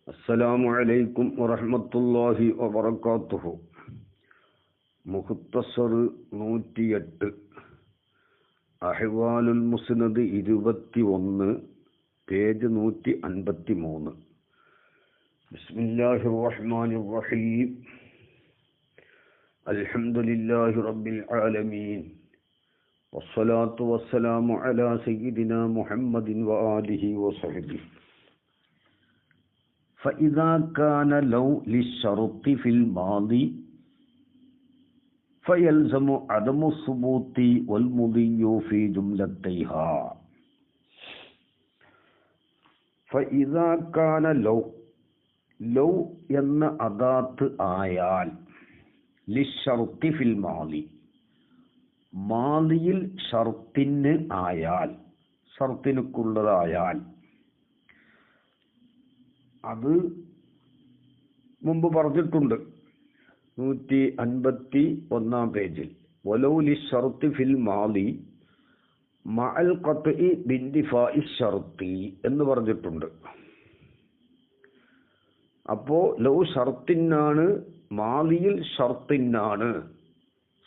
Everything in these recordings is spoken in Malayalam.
السلام عليكم ورحمة الله وبركاته. മുഖ്തസർ 108 അഹ്വാലുൽ മുസ്നദ് 21 പേജ് 153. ബിസ്മില്ലാഹിർ റഹ്മാനിർ റഹീം. അൽഹംദുലില്ലാഹി റബ്ബിൽ ആലമീൻ വസ്സലാത്തു വസ്സലാമു അലാ സയ്യിദിനാ മുഹമ്മദിൻ വആലിഹി വസഹ്ബിഹി. فإذا كان لو للشرط في الماضي فيلزم عدم الثبوت والمضي في جملتيها. فإذا كان لو എന്ന അദാത്ത് ആയാൽ ലിശ്ശർത്തി ഫിൽ മാളി, മാളിയിൽ ഷർത്തിന് ആയാൽ, ഷർത്തിനുള്ളതായാൽ, അത് മുമ്പ് പറഞ്ഞിട്ടുണ്ട് 151 പേജിൽ. വലൗലി ഷർത്തി ഫിൽ മാളി മഅൽ ഖത്ഇ ബിൻദിഫാഇ ഷർത്തി എന്ന് പറഞ്ഞിട്ടുണ്ട്. അപ്പോ ലൗ ഷർത്തിനാണ്, മാളിയിൽ ഷർത്തിനാണ്,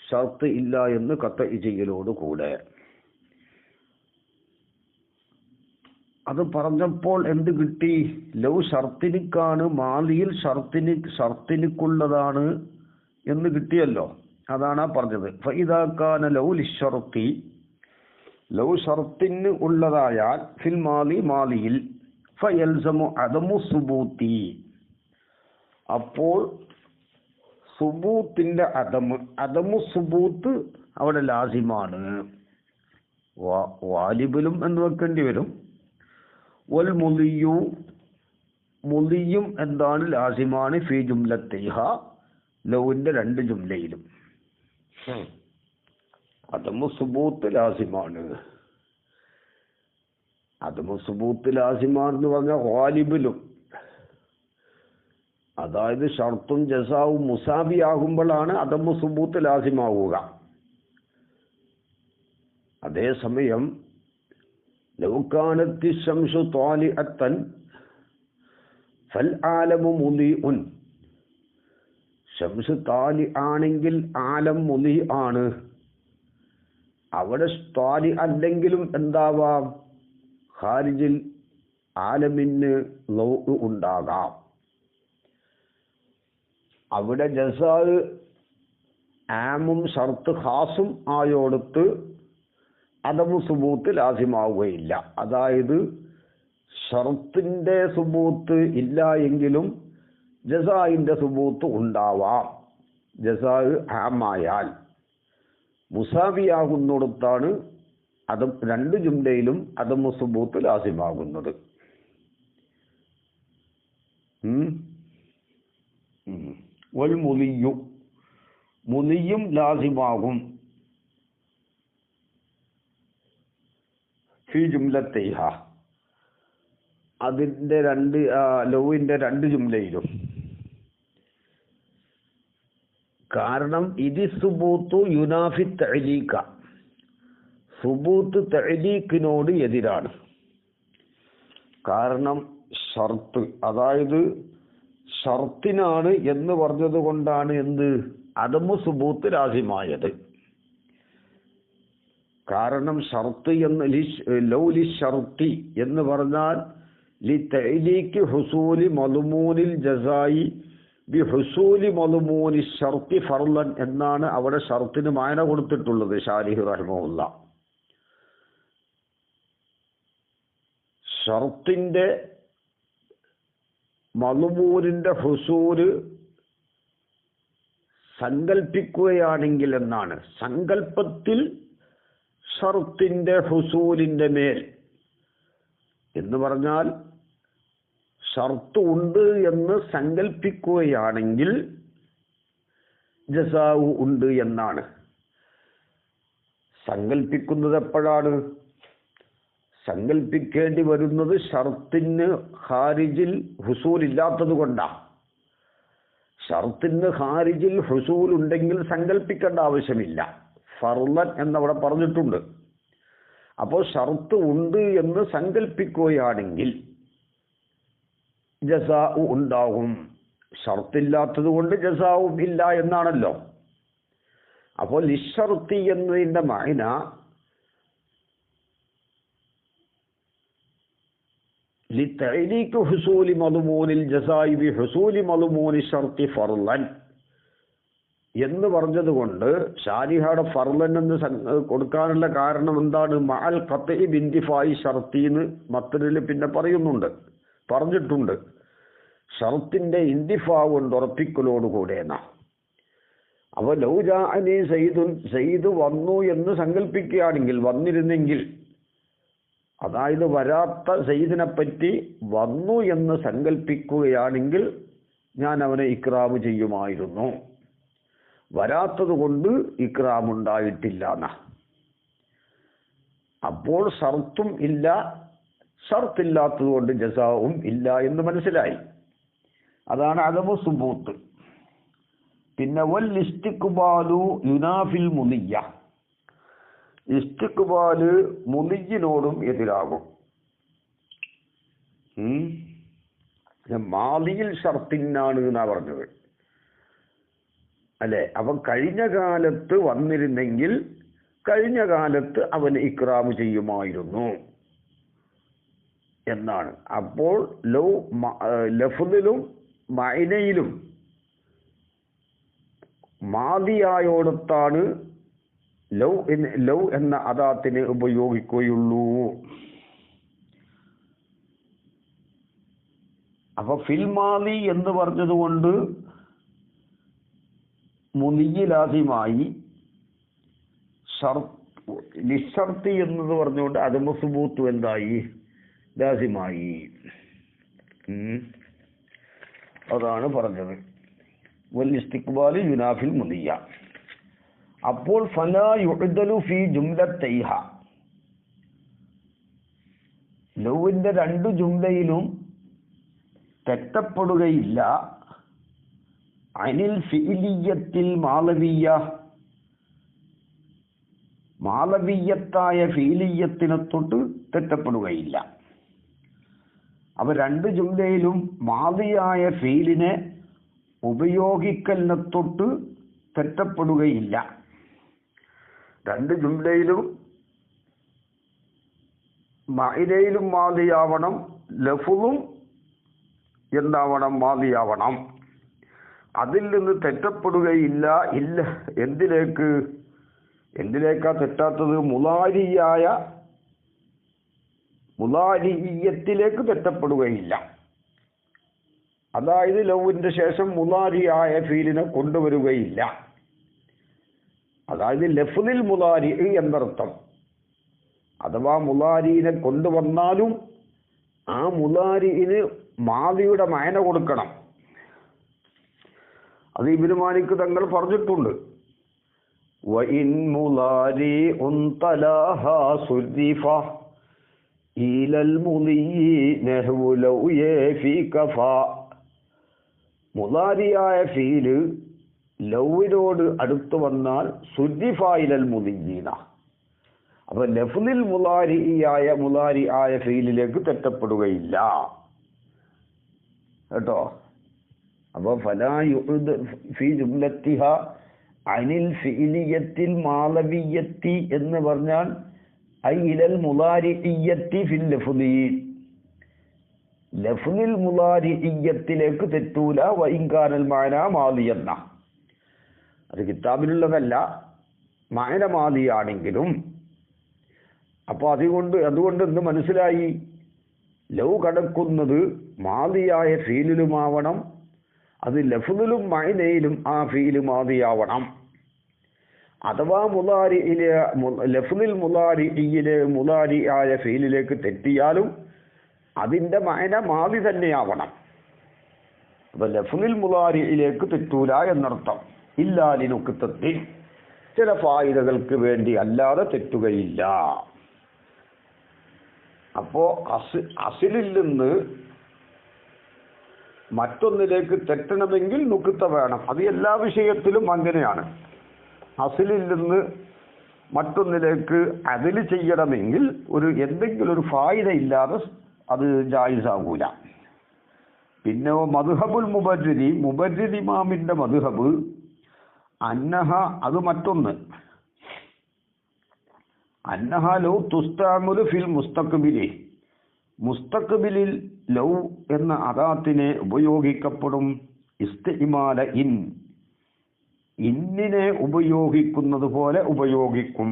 ഷർത്ത് ഇല്ല എന്ന് ഖത്ഇ ചെയ്യലോട് കൂടെ. അത് പറഞ്ഞപ്പോൾ എന്ത് കിട്ടി? ലൗ ഷർത്തിനിക്കാണ്, മാളിയിൽ ഷർത്തിനുള്ളതാണ് എന്ന് കിട്ടിയല്ലോ. അതാണ് പറഞ്ഞത്. ഫഇദാ കാന ലൗ ലിശ്ശർത്തി, ലൗ ഷർത്തിന് ഉള്ളതായാൽ ഫിൽ മാളി, മാളിയിൽ, ഫയൽസമു അദമു സുബൂത്തി, അപ്പോൾ സുബൂത്തിന്റെ അദമു സുബൂത്ത് അവിടെ ലാസിമാണ്. വാലിബിലും എന്ന് വെക്കേണ്ടി വരും. വൽ മുളിയു, മുളിയും എന്താണ്? ലാസിമാണ്. ഫീ ജുംലത്തിഹ, ലൗവിന്റെ 2 ജുംലയിലും അദമു സുബൂത്ത് ലാസിമാണ്. അദമു സുബൂത്ത് ലാസിമാണെന്ന് പറഞ്ഞാൽ വാലിബിലും, അതായത് ഷർത്തും ജസാവും മുസാബിയാകുമ്പോഴാണ് അദമു സുബൂത്ത് ലാസിമാവുക. അതേസമയം ലൗ കാനത്തി ശംസു ത്വാലിഅത്തൻ ഫൽ ആലമു മുളീഉൻ, ശംസ് താലി ആണെങ്കിൽ ആലം മുളി ആണ്. അവിടെ താലി അല്ലെങ്കിലും എന്താവാം? ഖാരിജിൽ ആലമിന് ലൗ ഉണ്ടാകാം. അവിടെ ജസാ ആമും ഷർത്ത് ഖാസും ആയോടത്ത് അദമു സുബൂത്ത് ലാസിമാവുകയില്ല. അതായത് ഷർത്തിന്റെ സുബൂത്ത് ഇല്ല എങ്കിലും ജസായിന്റെ സുബൂത്ത് ഉണ്ടാവാം. ജസാ ആമായാൽ മുസാവിയാകുന്നിടത്താണ് അത് 2 ജുംലയിലും അദമു സുബൂത്ത് ലാസിമാകുന്നത്. വൽ മുളിയു, മുളിയും ലാസിമാകും. ഫീ ജുംലത്തിഹ, അതിന്റെ 2 ലൗവിന്റെ 2 ജുംലയിലും. കാരണം ഇത് സുബൂത്തു യുനാഫി തഅലീക, സുബൂത്ത് തഅലീഖിനോട് എതിരാണ്. കാരണം ഷർത്ത്, അതായത് ഷർത്തിനാണ് എന്ന് പറഞ്ഞത് കൊണ്ടാണ് എന്ത് അദമു സുബൂത്ത് ലാസിമായത്. കാരണം ഷർത്ത് എന്ന് ലൗ ലിശ്ശർത്തി എന്ന് പറഞ്ഞാൽ ലി തഅലീഖി ഹുസൂലി മദ്മൂനിൽ ജസായി ബി ഹുസൂലി മദ്മൂനി ഷർത്തി ഫർളൻ എന്നാണ് അവിടെ ഷർത്തിന് മായന കൊടുത്തിട്ടുള്ളത് ശാരിഹ് റഹിമഹുല്ലാ. ഷർത്തിന്റെ മദ്മൂനിന്റെ ഹുസൂല് സങ്കൽപ്പിക്കുകയാണെങ്കിൽ എന്നാണ്. സങ്കല്പത്തിൽ ഷർത്തിന്റെ ഹുസൂലിന്റെ മേൽ എന്ന് പറഞ്ഞാൽ ഷർത്ത് ഉണ്ട് എന്ന് സങ്കൽപ്പിക്കുകയാണെങ്കിൽ ജസാഉ ഉണ്ട് എന്നാണ്. സങ്കൽപ്പിക്കുന്നത് എപ്പോഴാണ്? സങ്കൽപ്പിക്കേണ്ടി വരുന്നത് ഷർത്തിന് ഖാരിജിൽ ഹുസൂൽ ഇല്ലാത്തത് കൊണ്ടാണ്. ഷർത്തിന് ഖാരിജിൽ ഹുസൂൽ ഉണ്ടെങ്കിൽ സങ്കൽപ്പിക്കേണ്ട ആവശ്യമില്ല. ഫർളൻ എന്നവിടെ പറഞ്ഞിട്ടുണ്ട്. അപ്പോൾ ഷർത്ത് ഉണ്ട് എന്ന് സങ്കൽപ്പിക്കുകയാണെങ്കിൽ ജസാഉ ഉണ്ടാകും. ഷർത്തില്ലാത്തത് കൊണ്ട് ജസാവും ഇല്ല എന്നാണല്ലോ. അപ്പോൾ ലിശ്ശർത്തി എന്നതിൻ്റെ മഅന ലിതഅലീഖി ഹുസൂലി മദ്മൂനിൽ ജസാഇ ബി ഹുസൂലി മദ്മൂനി ശർത്തി ഫർളൻ എന്ന് പറഞ്ഞതുകൊണ്ട് ശാരിഹയുടെ ഫർളൻ എന്ന് കൊടുക്കാനുള്ള കാരണം എന്താണ്? മഅൽ ഖത്ഇ ബിൻതിഫായി ശർത്തി എന്ന് മത്നിൽ പിന്നെ പറഞ്ഞിട്ടുണ്ട്. ഷർത്തിന്റെ ഇന്തിഫാ കൊണ്ട് ഉറപ്പിക്കലോടുകൂടെ എന്നാ. അപ്പൊ ലൗ ജാഅനി സയ്യിദുൻ, സയ്യിദ് വന്നു എന്ന് സങ്കല്പിക്കുകയാണെങ്കിൽ, വന്നിരുന്നെങ്കിൽ, അതായത് വരാത്ത സയ്യിദിനെ പറ്റി വന്നു എന്ന് സങ്കല്പിക്കുകയാണെങ്കിൽ ഞാൻ അവനെ ഇക്റാം ചെയ്യുമായിരുന്നു. വരാത്തത് കൊണ്ട് ഇക്റാം ഉണ്ടായിട്ടില്ല എന്നാ. അപ്പോൾ ഷർത്തും ഇല്ല, ഷർത്തില്ലാത്തത് കൊണ്ട് ജസാവും ഇല്ല എന്ന് മനസ്സിലായി. അതാണ് അദമു സുബൂത്ത്. പിന്നെ വൽ ഇസ്തിഖ്ബാലു യുനാഫിൽ മുദിയ്യ, ഇസ്തിഖ്ബാല് മുദിയ്യിനോടും എതിരാകും. മാദിയിൽ ഷർത്തിനാണ് എന്നാ പറഞ്ഞത് അല്ലെ. അവൻ കഴിഞ്ഞ കാലത്ത് വന്നിരുന്നെങ്കിൽ കഴിഞ്ഞ കാലത്ത് അവൻ ഇക്റാം ചെയ്യുമായിരുന്നു എന്നാണ്. അപ്പോൾ ലഫ്ദിലും മഅനയിലും മാദിയായോടത്താണ് ലൗ എന്ന അദാത്തിനെ ഉപയോഗിക്കുകയുള്ളൂ. അപ്പൊ ഫിൽ മാദി എന്ന് പറഞ്ഞതുകൊണ്ട് മുദിയ്യ് ലാസിമായി, ലിശ്ശർത്തി എന്നത് പറഞ്ഞുകൊണ്ട് അദമു സുബൂത്ത് എന്തായി? ലാസിമായി. അതാണ് പറഞ്ഞത്. വൽ ഇസ്തിഖ്ബാലു യുനാഫിൽ മുദിയ്യ. അപ്പോൾ ഫലാ യുഅ്ദലു ഫീ ജുംലത്തൈഹ, ലൗവിന്റെ രണ്ട് ജുംലയിലും തെറ്റപ്പെടുകയില്ല. അനിൽ ഫിഇലിയ്യത്തിൽ മാളവിയ്യത്തായ ഫീലിയ്യത്തിനെ തൊട്ട് തെറ്റപ്പെടുകയില്ല. അപ്പൊ രണ്ട് ജുംലയിലും മാദിയായ ഫീലിനെ ഉപയോഗിക്കലിനെ തൊട്ട് തെറ്റപ്പെടുകയില്ല. രണ്ട് ജുംലയിലും മഅനയിലും മാദിയാവണം, ലഫ്ളും എന്താവണം? മാദിയാവണം. അതിൽ നിന്ന് തെറ്റപ്പെടുകയില്ല. ഇല്ല, എന്തിലേക്കാ തെറ്റാത്തത്? മുലാരിയത്തിലേക്ക് തെറ്റപ്പെടുകയില്ല. അതായത് ലൗവിന്റെ ശേഷം മുലാരിയായ ഫീലിനെ കൊണ്ടുവരികയില്ല. അതായത് ലഫ്ദിൽ മുലാരി എന്നർത്ഥം. അഥവാ മുലാരിനെ കൊണ്ടുവന്നാലും ആ മുലാരിന് മാദിയുടെ മഅന കൊടുക്കണം. അത് ഇബ്നു മാലിക് തങ്ങൾ പറഞ്ഞിട്ടുണ്ട്. വഇൻ മുലാരിഉൻ തലാഹാ സുരിഫ ഇലൽ മുദിയ്യി നഹ്വു ലൗ യഫി കഫാ. മുലാരിയായ ഫീല് ലൗവിനോട് അടുത്ത് വന്നാൽ സുരിഫ ഇലൽ മുദിയ്യീന. അപ്പൊ ലഫ്ദിൽ മുലാരിയായ ഫീലിലേക്ക് തെറ്റപ്പെടുകയില്ല കേട്ടോ. അപ്പൊ ഫലാ യുഅ്ദ ഫീ ജുംലത്തിഹ അനിൽ ഫിഇലിയത്തിൽ മാളവിയ്യത്തി എന്ന് പറഞ്ഞാൽ ഐ ഇലൽ മുലാരിഇയ്യത്തി ഫിൽ ലഫ്ദി, ലഫ്ദിൽ മുലാരിഇയ്യത്തിലേക്ക് തെറ്റൂല. വഇൻകാനൽ മഅന മാദിയന്ന, അത് കിതാബിലുള്ളതല്ല, മഅന മാദിയാണെങ്കിലും. അപ്പൊ അതുകൊണ്ട് എന്ത് മനസ്സിലായി? ലൗ കടക്കുന്നത് മാദിയായ ഫീലിലുമാവണം, അത് ലഫ്ദിലും മഅനയിലും ആ ഫീല് മാദിയാവണം. അഥവാ ലഫ്ദിൽ മുലാരിയായ ഫീലിലേക്ക് തെറ്റിയാലും അതിന്റെ മഅന മാദി തന്നെയാവണം. അപ്പൊ ലഫ്ദിൽ മുലാരിയിലേക്ക് തെറ്റൂല എന്നർത്ഥം. ഇല്ലാ ലിനുക്തത്തിൻ, ചില ഫായിദകൾക്ക് വേണ്ടി അല്ലാതെ തെറ്റുകയില്ല. അപ്പോ അസിലിൽ നിന്ന് മറ്റൊന്നിലേക്ക് തെറ്റണമെങ്കിൽ നുക്ത വേണം. അത് എല്ലാ വിഷയത്തിലും അങ്ങനെയാണ്. അസിലിൽ നിന്ന് മറ്റൊന്നിലേക്ക് അതിൽ ചെയ്യണമെങ്കിൽ എന്തെങ്കിലും ഒരു ഫായിദ ഇല്ലാതെ അത് ജായിസാകൂല. പിന്നെ മദ്ഹബുൽ മുബർരിദ് ഇമാമിന്റെ മദ്ഹബ് അന്നഹ, അത് മറ്റൊന്ന്, അന്നഹ ലൗ തുസ്തഅമലു ഫിൽ മുസ്തഖ്ബിലിൽ ലൗ എന്ന അദാത്തിനെ ഉപയോഗിക്കപ്പെടും ഇസ്തിഇമാല ഇന്നിനെ ഉപയോഗിക്കുന്നത് പോലെ ഉപയോഗിക്കും.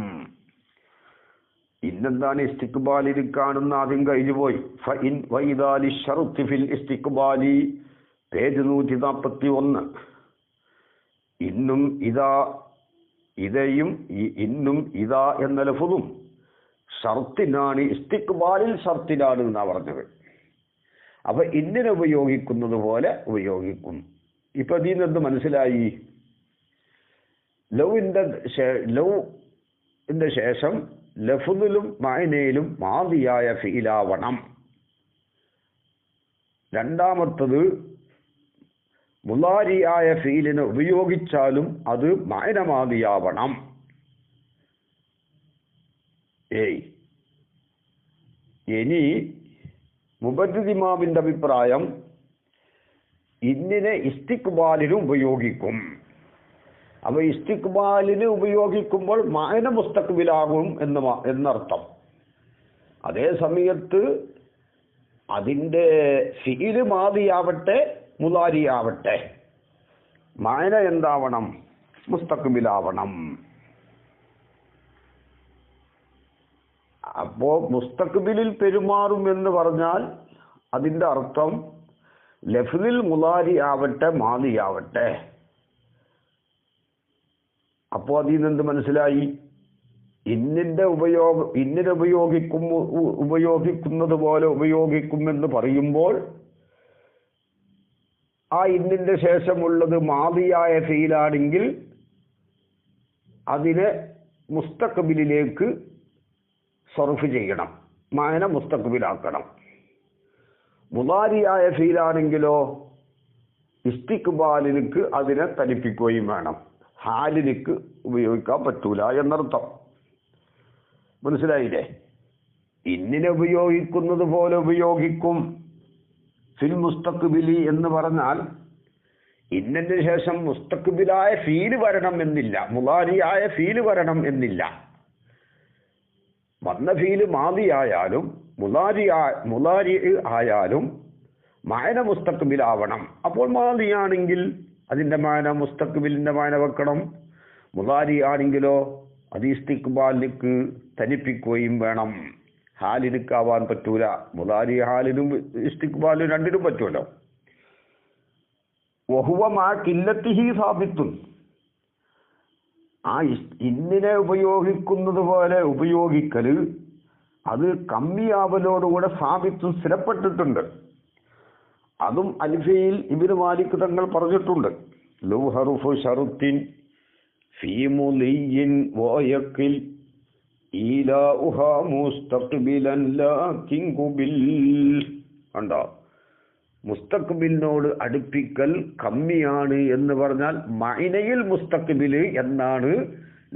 ഇന്നെന്താണ് ഇസ്തിഖ്ബാലിൽ കാണുന്ന, ആദ്യം കഴിഞ്ഞു പോയി. ഫഇൻ വഇദാലി ശർത്തി ഫിൽ ഇസ്തിഖ്ബാലി, പേജ് 141. ഇന്നും ഇതാ എന്ന ലഫ്ളും ഷർത്തിനാണ്, ഇസ്തിഖ്ബാലിൽ ഷർത്തിനാണ് എന്നാ പറഞ്ഞത്. അപ്പൊ ഇന്നിനെ ഉപയോഗിക്കുന്നത് പോലെ ഉപയോഗിക്കും. ഇപ്പൊ ഇതിൽ നിന്ന് മനസ്സിലായി, ലൗവിന്റെ ശേഷം ലഫ്ളിലും മഅനയിലും മാദിയായ ഫീലാവണം. രണ്ടാമത്തത് മുളാരിയായ ഫീലിനെ ഉപയോഗിച്ചാലും അത് മഅന മാദിയാവണം. ഇനി മുബർരിദ് ഇമാമിന്റെ അഭിപ്രായം, ഇന്നിനെ ഇസ്തിഖ്ബാലിനും ഉപയോഗിക്കും. അപ്പൊ ഇസ്തിഖ്ബാലിന് ഉപയോഗിക്കുമ്പോൾ മഅന മുസ്തഖ്ബിലാകും എന്നർത്ഥം. അതേ സമയത്ത് അതിൻ്റെ ഫീല് മാദിയാവട്ടെ മുളാരിയാവട്ടെ മഅന എന്താവണം? മുസ്തഖ്ബിലാവണം. അപ്പോ മുസ്തഖ്ബിലിൽ പെരുമാറും എന്ന് പറഞ്ഞാൽ അതിൻ്റെ അർത്ഥം ലഫ്ളിൽ മുളാരി ആവട്ടെ മാദിയാവട്ടെ. അപ്പോൾ അതിൽ നിന്ന് മനസ്സിലായി, ഇന്നിനെ ഉപയോഗിക്കുന്നത് പോലെ ഉപയോഗിക്കുമെന്ന് പറയുമ്പോൾ ആ ഇന്നിന്റെ ശേഷമുള്ളത് മാദിയായ ഫീലാണെങ്കിൽ അതിനെ മുസ്തഖ്ബിലിലേക്ക് സർഫ് ചെയ്യണം, മഅന മുസ്തഖ്ബിലാക്കണം. മുളാരിയായ ഫീലാണെങ്കിലോ ഇസ്തിഖ്ബാലിലേക്ക് അതിനെ തനിപ്പിക്കുകയും വേണം, ഹാലിലേക്ക് ഉപയോഗിക്കാൻ പറ്റൂല എന്നർത്ഥം. മനസ്സിലായില്ലേ? ഇന്നിനെ ഉപയോഗിക്കുന്നത് പോലെ ഉപയോഗിക്കും ഫിൽ മുസ്തഖ്ബിലി എന്ന് പറഞ്ഞാൽ ഇന്നതിന് ശേഷം മുസ്തഖ്ബിലായ ഫീല് വരണം എന്നില്ല, മുളാരിയായ ഫീല് വരണം എന്നില്ല. വന്ന ഫീല് മാദിയായാലും മുളാരി ആയാലും മഅന മുസ്തഖ്ബിലാവണം. അപ്പോൾ മാദിയാണെങ്കിൽ അതിന്റെ മഅന മുസ്തഖ്ബിലിന്റെ മഅന വെക്കണം, മുളാരി ആണെങ്കിലോ അത് ഇസ്തിഖ്ബാലിലേക്ക് തനിപ്പിക്കുകയും വേണം, ഹാലിനുക്കാവാൻ പറ്റൂല. മുളാരി ഹാലിനും ഇസ്തിഖ്ബാലിനും രണ്ടിനും പറ്റുമല്ലോ. വഹുവ മാ ഖില്ലത്തിഹി സാബിത്തുൻ, ആ ഇന്നിനെ ഉപയോഗിക്കുന്നത് പോലെ ഉപയോഗിക്കല് അത് കമ്മിയാവലോടുകൂടെ സാബിത്തും സ്ഥിരപ്പെട്ടിട്ടുണ്ട്. അതും അൽഫിയിൽ ഇബ്നു മാലിക് തങ്ങൾ പറഞ്ഞിട്ടുണ്ട്. ലൗ ഹർഫു ശർത്തിൻ ഫീ മുലിയിൻ വയഖിൽ ഈലാഉഹാ മുസ്തഖ്ബിലൻ ലാകിൻ ഖുബിൽ. കണ്ടോ, മുസ്തഖ്ബിലിനോട് അടുപ്പിക്കൽ കമ്മിയാണ് എന്ന് പറഞ്ഞാൽ മഅനയിൽ മുസ്തഖ്ബില് എന്നാണ്,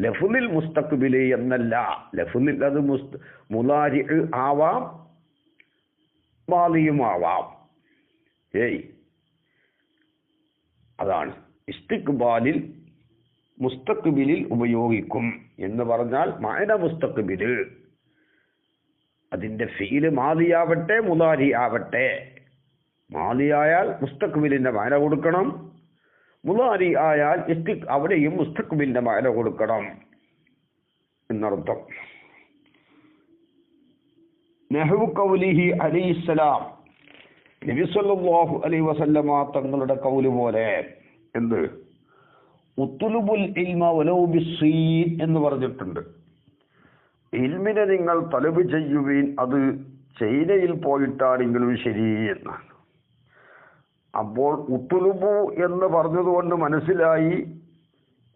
ലഫ്ളിൽ മുസ്തഖ്ബില് എന്നല്ല. ലഫ്ളിൽ അത് മുളാരി ആവാം മാദിയും ആവാം. അതാണ് ഇസ്തിഖ്ബാലിൽ മുസ്തഖ്ബിലിൽ ഉപയോഗിക്കും എന്ന് പറഞ്ഞാൽ മഅന മുസ്തഖ്ബില് അതിന്റെ ഫീല് മാദിയാവട്ടെ മുളാരി ആവട്ടെ. മാദിയായാൽ മുസ്തഖ്ബിലിന്റെ മഅന കൊടുക്കണം, മുളാരി ആയാൽ അവിടെയും മുസ്തഖ്ബിലിന്റെ മഅന കൊടുക്കണം എന്നർത്ഥം. നഹ്വു ഖൗലിഹി അലൈഹിസ്സലാം, നബി സല്ലല്ലാഹു അലൈഹി വസല്ലമ തങ്ങളുടെ കൗല് പോലെ, എന്ത്? ഉത്ലുബുൽ ഇൽമ വലൗ ബിസ്സീൻ എന്ന് പറഞ്ഞിട്ടുണ്ട്. ഇൽമിനെ നിങ്ങൾ തലബ് ചെയ്യുവീൻ, അത് ചൈനയിൽ പോയിട്ടാണെങ്കിലും ശരി എന്നാണ്. അപ്പോൾ ഉത്ലുബു എന്ന് പറഞ്ഞതുകൊണ്ട് മനസ്സിലായി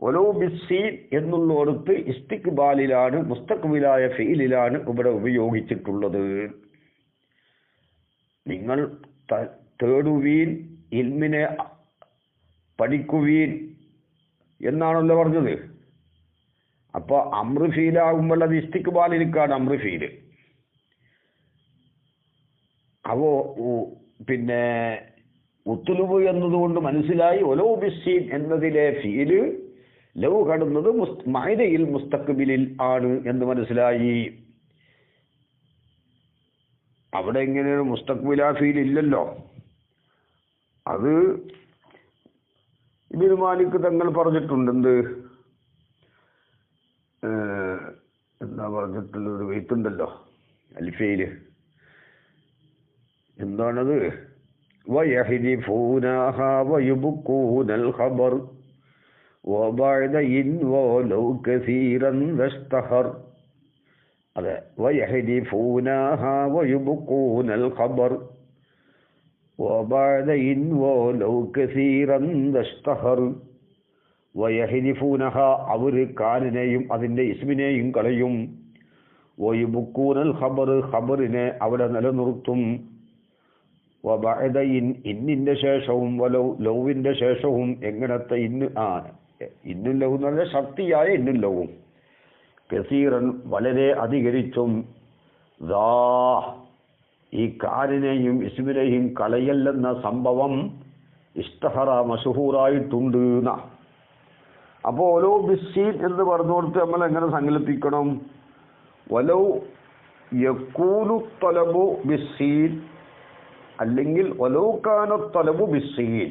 വലൗ ബിസ്സീൻ എന്നുള്ളിടത്ത് ഇസ്തിഖ്ബാലിലാണ്, മുസ്തഖ്ബിലായ ഫീലിലാണ് ഇവിടെ ഉപയോഗിച്ചിട്ടുള്ളത്. നിങ്ങൾ തേടുവീൻ, ഇൽമിനെ പഠിക്കുവീൻ എന്നാണല്ലോ പറഞ്ഞത്. അപ്പൊ അമ്ര ഫീലാകുമ്പോൾ അത് ഇസ്തിഖ്ബാലിലേക്കാണ് അമ്ര ഫീല്. അപ്പോ പിന്നെ ഉത്തുലുബ് എന്നതുകൊണ്ട് മനസ്സിലായി ഒലോ ബിസ്സീൻ എന്നതിലെ ഫീല് ലൗ കടന്നത് മഅദയിൽ മുസ്തഖ്ബിലിൽ ആണ് എന്ന് മനസ്സിലായി. അവിടെ എങ്ങനെയാണ് മുസ്തഖ്ബിലാ ഫീൽ ഇല്ലല്ലോ. അത് ഇബ്നു മാലിക് തങ്ങൾ പറഞ്ഞിട്ടുണ്ട്. എന്താ പറഞ്ഞിട്ടുള്ള ഒരു വെയ്ത്തുണ്ടല്ലോ അൽഫയില്. എന്താണത്? വയഹ്ദിഫൂനഹാ വയുബ്കൂനൽ ഖബർ വബഅദ ഇൻ വലൗ കസീറൻ ദസ്തഹർ. അതെ, വയഹ്ദിഫൂനഹാ വയുബ്കൂനൽ ഖബർ വബഅദ ഇൻ വലൗ കസീറൻ ദസ്തഹർ. വയഹ്ദിഫൂനഹാ അവർ കാനിനെയും അതിൻ്റെ ഇസ്മിനെയും കളയും. വയുബ്കൂനൽ ഖബർ ഖബറിനെ അവിടെ നിലനിർത്തും. വബഅദ ഇന്നിന്റെ ശേഷവും വലൗ ലൗവിന്റെ ശേഷവും. എങ്ങനത്തെ ഇന്ന്? ഇന്നും ലൗ എന്ന് പറഞ്ഞാൽ ശക്തിയായ ഇന്നും ലൗവും. കസീറൻ വളരെ അധികരിച്ചും. ഈ കാനിനെയും ഇസ്മിനെയും കളയല്ലെന്ന സംഭവം ഇസ്തഹറ മശഹൂറായിട്ടുണ്ട്. അപ്പോൾ ഓരോ ബിസ്സീൻ എന്ന് പറഞ്ഞുകൊടുത്ത് നമ്മൾ എങ്ങനെ സങ്കല്പിക്കണം? വലൗ യകൂനു തലബു ബിസ്സീൻ അല്ലെങ്കിൽ വലൗ കാന തലബു ബിസ്സീൻ.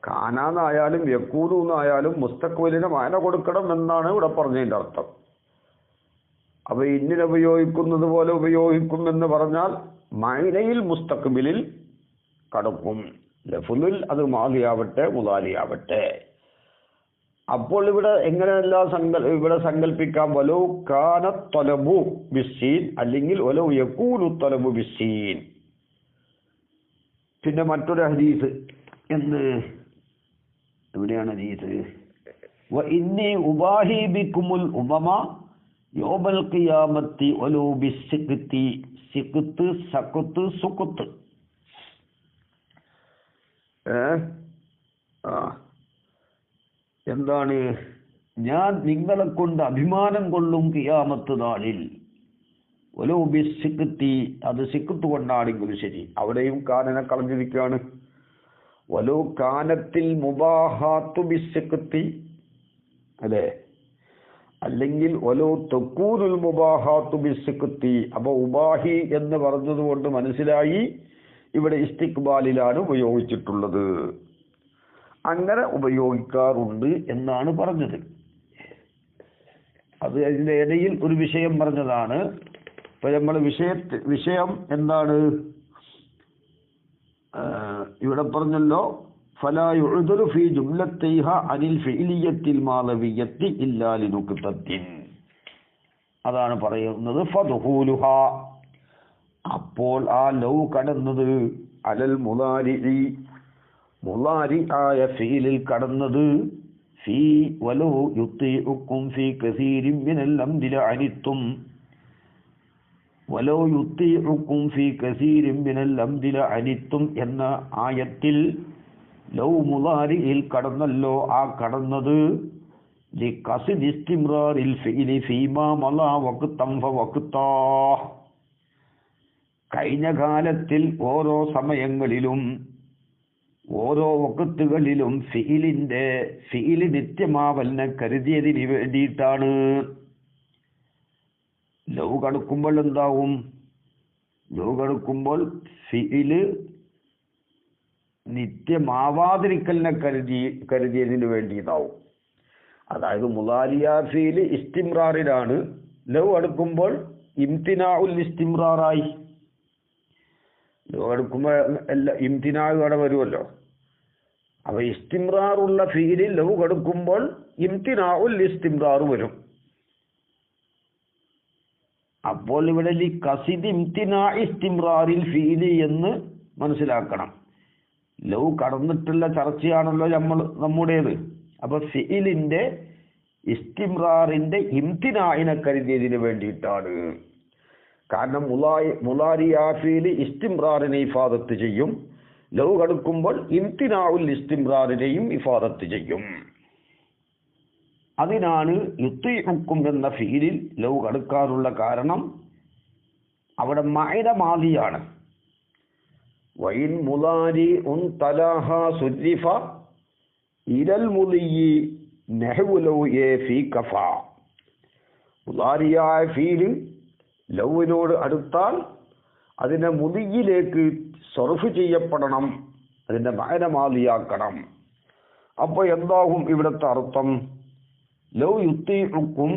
കാനാന്നായാലും യകൂനു എന്നായാലും മുസ്തഖ്ബിലിന് മാന കൊടുക്കണം എന്നാണ് ഇവിടെ പറഞ്ഞതിൻ്റെ അർത്ഥം. അപ്പോൾ ഇന്നിനെ ഉപയോഗിക്കുന്നത് പോലെ ഉപയോഗിക്കും എന്ന് പറഞ്ഞാൽ മഅനയിൽ മുസ്തഖ്ബിലിൽ കടക്കും. ലഫ്ലുൽ അത് മാദിയാവട്ടെ മുദാരിയാവട്ടെ. അപ്പോൾ ഇവിടെ എങ്ങനെയെല്ലാം ഇവിടെ സങ്കല്പിക്കാം? വലൗ കാന തലബു ബിസ്സീൻ അല്ലെങ്കിൽ വലൗ യകൂനു തലബു ബിസ്സീൻ. പിന്നെ മറ്റൊരു ഹദീസ് എവിടെയാണ് ഹദീസ്? വ ഇന്നി ഉബാഹി ബിക്കുമുൽ ഉമമ യൗമൽ ഖിയാമത്തി വലൗ ബിസ്സിഖ്തി. സിഖ്ത് സഖ്ത് സുഖ്ത്. എന്താണ്? ഞാൻ നിങ്ങളെ കൊണ്ട് അഭിമാനം കൊള്ളും ഖിയാമത്ത് നാളിൽ. വലൗ ബിസ്സിഖ്തി, അത് സിഖ്ത് കൊണ്ടാണെങ്കിലും ശരി. അവിടെയും കാനനെ കളഞ്ഞിരിക്കുകയാണ്. വലൗ കാനത്തിൽ മുബാഹാത്തു ബിസ്സിഖ്തി, അല്ലേ? അല്ലെങ്കിൽ വലൗ തകൂനുൽ മുബാഹാത്തു ബിസ്സിഖ്തി. അപ്പോൾ ഉബാഹി എന്ന് പറഞ്ഞതുകൊണ്ട് മനസ്സിലായി ഇവിടെ ഇസ്തിഖ്ബാലിലാണ് ഉപയോഗിച്ചിട്ടുള്ളത്. അങ്ങനെ ഉപയോഗിക്കാറുണ്ട് എന്നാണ് പറഞ്ഞത്. അത് അതിൻ്റെ ഇടയിൽ ഒരു വിഷയം പറഞ്ഞതാണ്. ഇപ്പം നമ്മൾ വിഷയം എന്താണ്? ഇവിടെ പറഞ്ഞല്ലോ ഫലാ യുഅ്ദലു ഫീ ജുംലത്തിഹ അനിൽ ഫിഇലിയത്തിൽ മാളവിയത്തി ഇല്ലാ ലിനുക്തത്തിൻ. അതാണ് പറയുന്നത്. ഫദ്ഖൂലുഹ, അപ്പോൾ ആ ലൗ കടന്നത് അലൽ മുളാരിഇ, മുളാരി ആയ ഫീലിൽ കടന്നത്. ഫീ വലൗ യുത്തിഉക്കും ഫീ കസീരിൻ മിനൽ അംരി ലഅനിത്തും. വലൗ യുത്തിഉക്കും ഫീ കസീരിൻ മിനൽ അംരി ലഅനിത്തും എന്ന ആയത്തിൽ ലൗ മുളാരിയിൽ കടന്നല്ലോ. ആ കടന്നത് ലിഖസ്ദി ഇസ്തിംറാറിൽ ഫീലി ഫീമാ മളാ വഖ്തൻ ഫവഖ്താ. കഴിഞ്ഞ കാലത്തിൽ ഓരോ സമയങ്ങളിലും ഓരോ വഖത്തുകളിലും ഫിഇൽ നിത്യമാവലിനെ കരുതിയതിന് വേണ്ടിയിട്ടാണ്. ലൗ കടക്കുമ്പോൾ എന്താവും? ലൗ കടക്കുമ്പോൾ ഫിഇൽ നിത്യമാവാതിരിക്കലിനെ കരുതിയതിന് വേണ്ടിയിട്ടാവും. അതായത് മുളാരിയ ഫിഇൽ ഇസ്തിംറാറിലാണ്. ലൗ അടുക്കുമ്പോൾ ഇംതിനാഉൽ ഇസ്തിംറാറായി. ലൗ അടുക്കുമ്പോൾ എല്ലാം ഇംതിനാഉ അവിടെ വരുമല്ലോ. അപ്പോൾ ഇസ്തിംറാറുള്ള ഫിഇലിൽ ലൗ കടക്കുമ്പോൾ ഇംതിനാഉൽ ഇസ്തിംറാർ വരും. അപ്പോൾ ഇവിടെ ലിഖസ്ദി ഇംതിനാഇ ഇസ്തിംറാറിൽ ഫിഇലി എന്ന് മനസ്സിലാക്കണം. ലൗ കടന്നിട്ടുള്ള ചർച്ചയാണല്ലോ നമ്മുടേത്. അപ്പോൾ ഫിഇലിന്റെ ഇസ്തിംറാറിന്റെ ഇംതിനാഇനെ കരുതിയതിന് വേണ്ടിയിട്ടാണ്. കാരണം മുളാരിയ ഫീൽ ഇസ്തിംറാറിനെ ഇഫാദത്ത് ചെയ്യും. ലൗ കടക്കുമ്പോൾ ഇംതിനാഉൽ ഇസ്തിംറാറിനെയും ഇഫാദത്ത് ചെയ്യും. അതിനാണ് യുത്തിഉക്കും എന്ന ഫീലിൽ ലൗ കടക്കാറുള്ള കാരണം അവിടെ മഅന മാദിയാണ്. വൈൻ മുലാരി ഉൻ തലാഹ സുരിഫ ഇരൽ മുലിയി നെഹ്വുലൗ എ ഫീ കഫ. മുലാരിയായ ഫീല് ലൗവിനോട് അടുത്താൽ അതിനെ മുലിയിലേക്ക് സർഫ് ചെയ്യപ്പെടണം, അതിൻ്റെ മഅന മാലിയാക്കണം. അപ്പോൾ എന്താകും ഇവിടുത്തെ അർത്ഥം? ലൗ യുത്തീഉക്കും,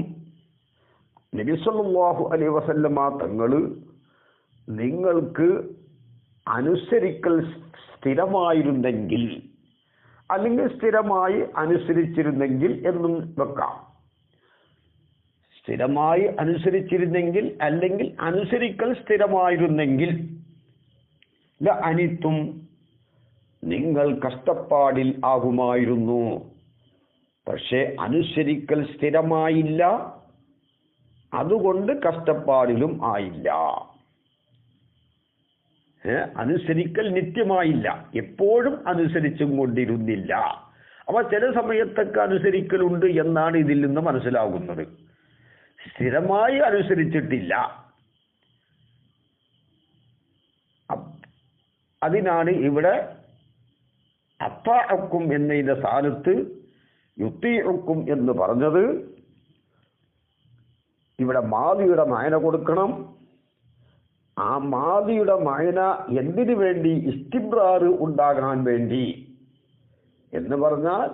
നബി സല്ലല്ലാഹു അലൈഹി വസല്ലമ തങ്ങൾ നിങ്ങൾക്ക് അനുസരിക്കൽ സ്ഥിരമായിരുന്നെങ്കിൽ, അല്ലെങ്കിൽ സ്ഥിരമായി അനുസരിച്ചിരുന്നെങ്കിൽ എന്നും വെക്കാം. സ്ഥിരമായി അനുസരിച്ചിരുന്നെങ്കിൽ അല്ലെങ്കിൽ അനുസരിക്കൽ സ്ഥിരമായിരുന്നെങ്കിൽ അനിത്തും നിങ്ങൾ കഷ്ടപ്പാടിൽ ആകുമായിരുന്നു. പക്ഷേ അനുസരിക്കൽ സ്ഥിരമായില്ല, അതുകൊണ്ട് കഷ്ടപ്പാടിലും ആയില്ല. അനുസരിക്കൽ നിത്യമായില്ല, എപ്പോഴും അനുസരിച്ചും കൊണ്ടിരുന്നില്ല. അപ്പൊ ചില സമയത്തൊക്കെ അനുസരിക്കലുണ്ട് എന്നാണ് ഇതിൽ നിന്ന് മനസ്സിലാകുന്നത്. സ്ഥിരമായി അനുസരിച്ചിട്ടില്ല. അതിനാണ് ഇവിടെ അത്താഅക്കും എന്നതിന്റെ സ്ഥാനത്ത് യുത്തീഉക്കും എന്ന് പറഞ്ഞത്. ഇവിടെ മാദിയുടെ മഅന കൊടുക്കണം. ആ മാദിയുടെ മഅന എന്തിനു വേണ്ടി? ഇസ്തിബ്റാർ ഉണ്ടാകാൻ വേണ്ടി എന്ന് പറഞ്ഞാൽ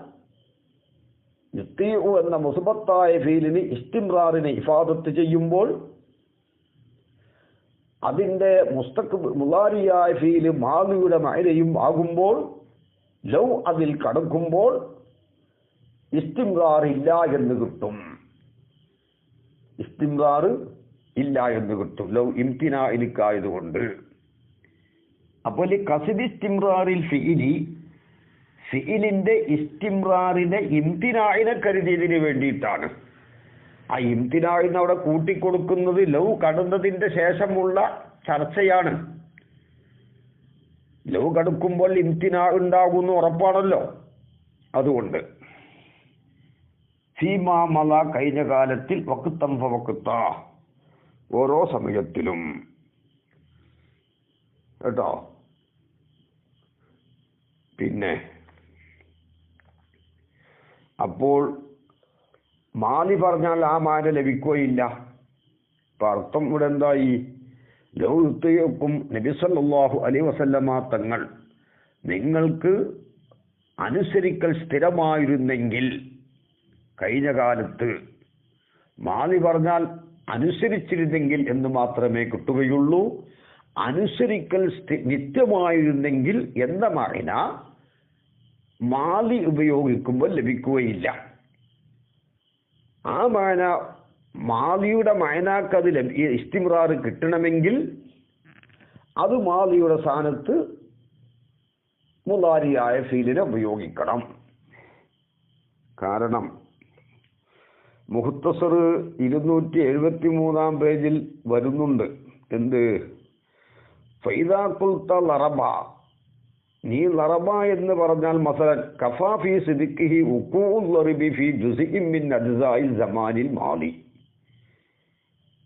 യുത്തീഉ എന്ന മുസ്ബത്തായ ഫീലിന് ഇസ്തിബ്റാറിനെ ഇഫാദത്ത് ചെയ്യുമ്പോൾ അതിൻ്റെ മുലാരിയായ ഫീല് മാദിയുടെ മഅനയും ആകുമ്പോൾ ലൗ അതിൽ കടക്കുമ്പോൾ ഇസ്തിബ്റാർ ഇല്ല എന്ന് കിട്ടും. ഇസ്തിബ്റാർ ഇല്ല എന്ന് കിട്ടും ലൗ ഇംതിനാഇനിക്കായതുകൊണ്ട്. അപ്പോൾ കസ്ദി ഇസ്തിബ്റാറിൽ ഫിഇലി, ഫിഇലിന്റെ ഇസ്തിബ്റാറിനെ ഇംതിനാഇനെ കരുതിയതിന് വേണ്ടിയിട്ടാണ്. ആ ഇംതിനാഇനെ അവിടെ കൂട്ടിക്കൊടുക്കുന്നത് ലൗ കടന്നതിന്റെ ശേഷമുള്ള ചർച്ചയാണ്. ലൗ കടക്കുമ്പോൾ ഇംതിനാ ഉണ്ടാകുന്നു ഉറപ്പാണല്ലോ. അതുകൊണ്ട് ഫീമാ മല കഴിഞ്ഞ കാലത്തിൽ വക്തം ഫവക്ത, ഓരോ സമയത്തിലും കേട്ടോ. പിന്നെ അപ്പോൾ മാലി പറഞ്ഞാൽ ആ മാന ലഭിക്കുകയില്ല. ഇപ്പൊ അർത്ഥം ഇവിടെ എന്തായി? ലൗ യുത്തീഉക്കും, നബി സല്ലല്ലാഹു അലൈഹി വസല്ലമ തങ്ങൾ നിങ്ങൾക്ക് അനുസരിക്കൽ സ്ഥിരമായിരുന്നെങ്കിൽ, കഴിഞ്ഞ കാലത്ത് മാലി പറഞ്ഞാൽ അനുസരിച്ചിരുന്നെങ്കിൽ എന്ന് മാത്രമേ കിട്ടുകയുള്ളൂ. അനുസരിക്കൽ നിത്യമായിരുന്നെങ്കിൽ എന്ന മഅന മാലി ഉപയോഗിക്കുമ്പോൾ ലഭിക്കുകയില്ല. ആ മഅന മാലിയുടെ മഅനക്ക് അത് ഇസ്തിമ്രാർ കിട്ടണമെങ്കിൽ അത് മാലിയുടെ സ്ഥാനത്ത് മുലാരിയായ ഫീലിനെ ഉപയോഗിക്കണം. കാരണം മുഖ്തസർ 273 പേജിൽ വരുന്നുണ്ട്. എന്ത്? ഫൈദാ ഖുൽത ലറബ, നീ ലറബ എന്ന് പറഞ്ഞാൽ മസലൻ കഫാ ഫീ സിദ്ഖിഹി ഉഖൂഉൽ ലറബി ഫീ ജുസ്ഇൻ മിൻ അജ്സാഇൽ സമാനിൽ മാദി,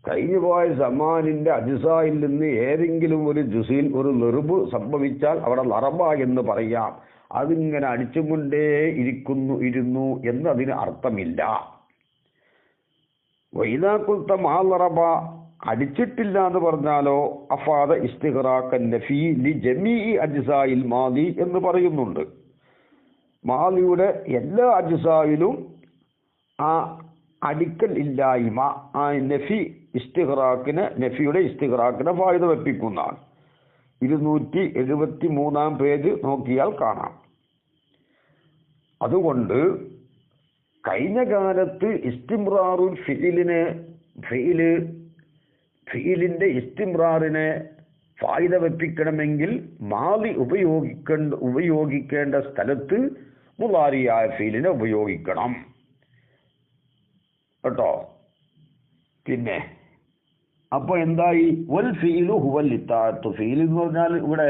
കഴിഞ്ഞുപോയ സമാനിന്റെ അജ്സായിൽ നിന്ന് ഏതെങ്കിലും ഒരു ജുസിൽ ഒരു ലെറുബ് സംഭവിച്ചാൽ അവിടെ ലറബ എന്ന് പറയാം. അതിങ്ങനെ അടിച്ചുകൊണ്ടേ ഇരുന്നു എന്നതിന് അർത്ഥമില്ല. വൈദാ ഖുൽത മാ ലറബ, അടിച്ചിട്ടില്ല എന്ന് പറഞ്ഞാലോ അഫാദ ഇസ്തിഗ്റാഖൻ നഫീ ലി ജമീഇ അജ്സാഇൽ മാദി എന്ന് പറയുന്നുണ്ട്. മാദിയുടെ എല്ലാ അജ്സായിലും ആ അടിക്കൽ ഇല്ലായ്മ, ആ നഫി ഇസ്തിഗ്റാഖിനെ, നഫിയുടെ ഇസ്തിഗ്റാഖിനെ ഫായിദ വെപ്പിക്കുന്നതാണ്. 273 പേജ് നോക്കിയാൽ കാണാം. അതുകൊണ്ട് കഴിഞ്ഞ കാലത്ത് ഇസ്തിമ്രാറുൽ ഫീലിന്റെ ഇസ്തിമ്രാറിനെ ഫായിദ വെപ്പിക്കണമെങ്കിൽ മാലി ഉപയോഗിക്കേണ്ട സ്ഥലത്ത് മുലാരിയായ ഫീലിനെ ഉപയോഗിക്കണം കേട്ടോ. പിന്നെ അപ്പോൾ എന്തായി? വൽ ഫീലു ഹുവൽ ഇത്താഅത്ത്. ഫീൽ എന്ന് പറഞ്ഞാൽ ഇവിടെ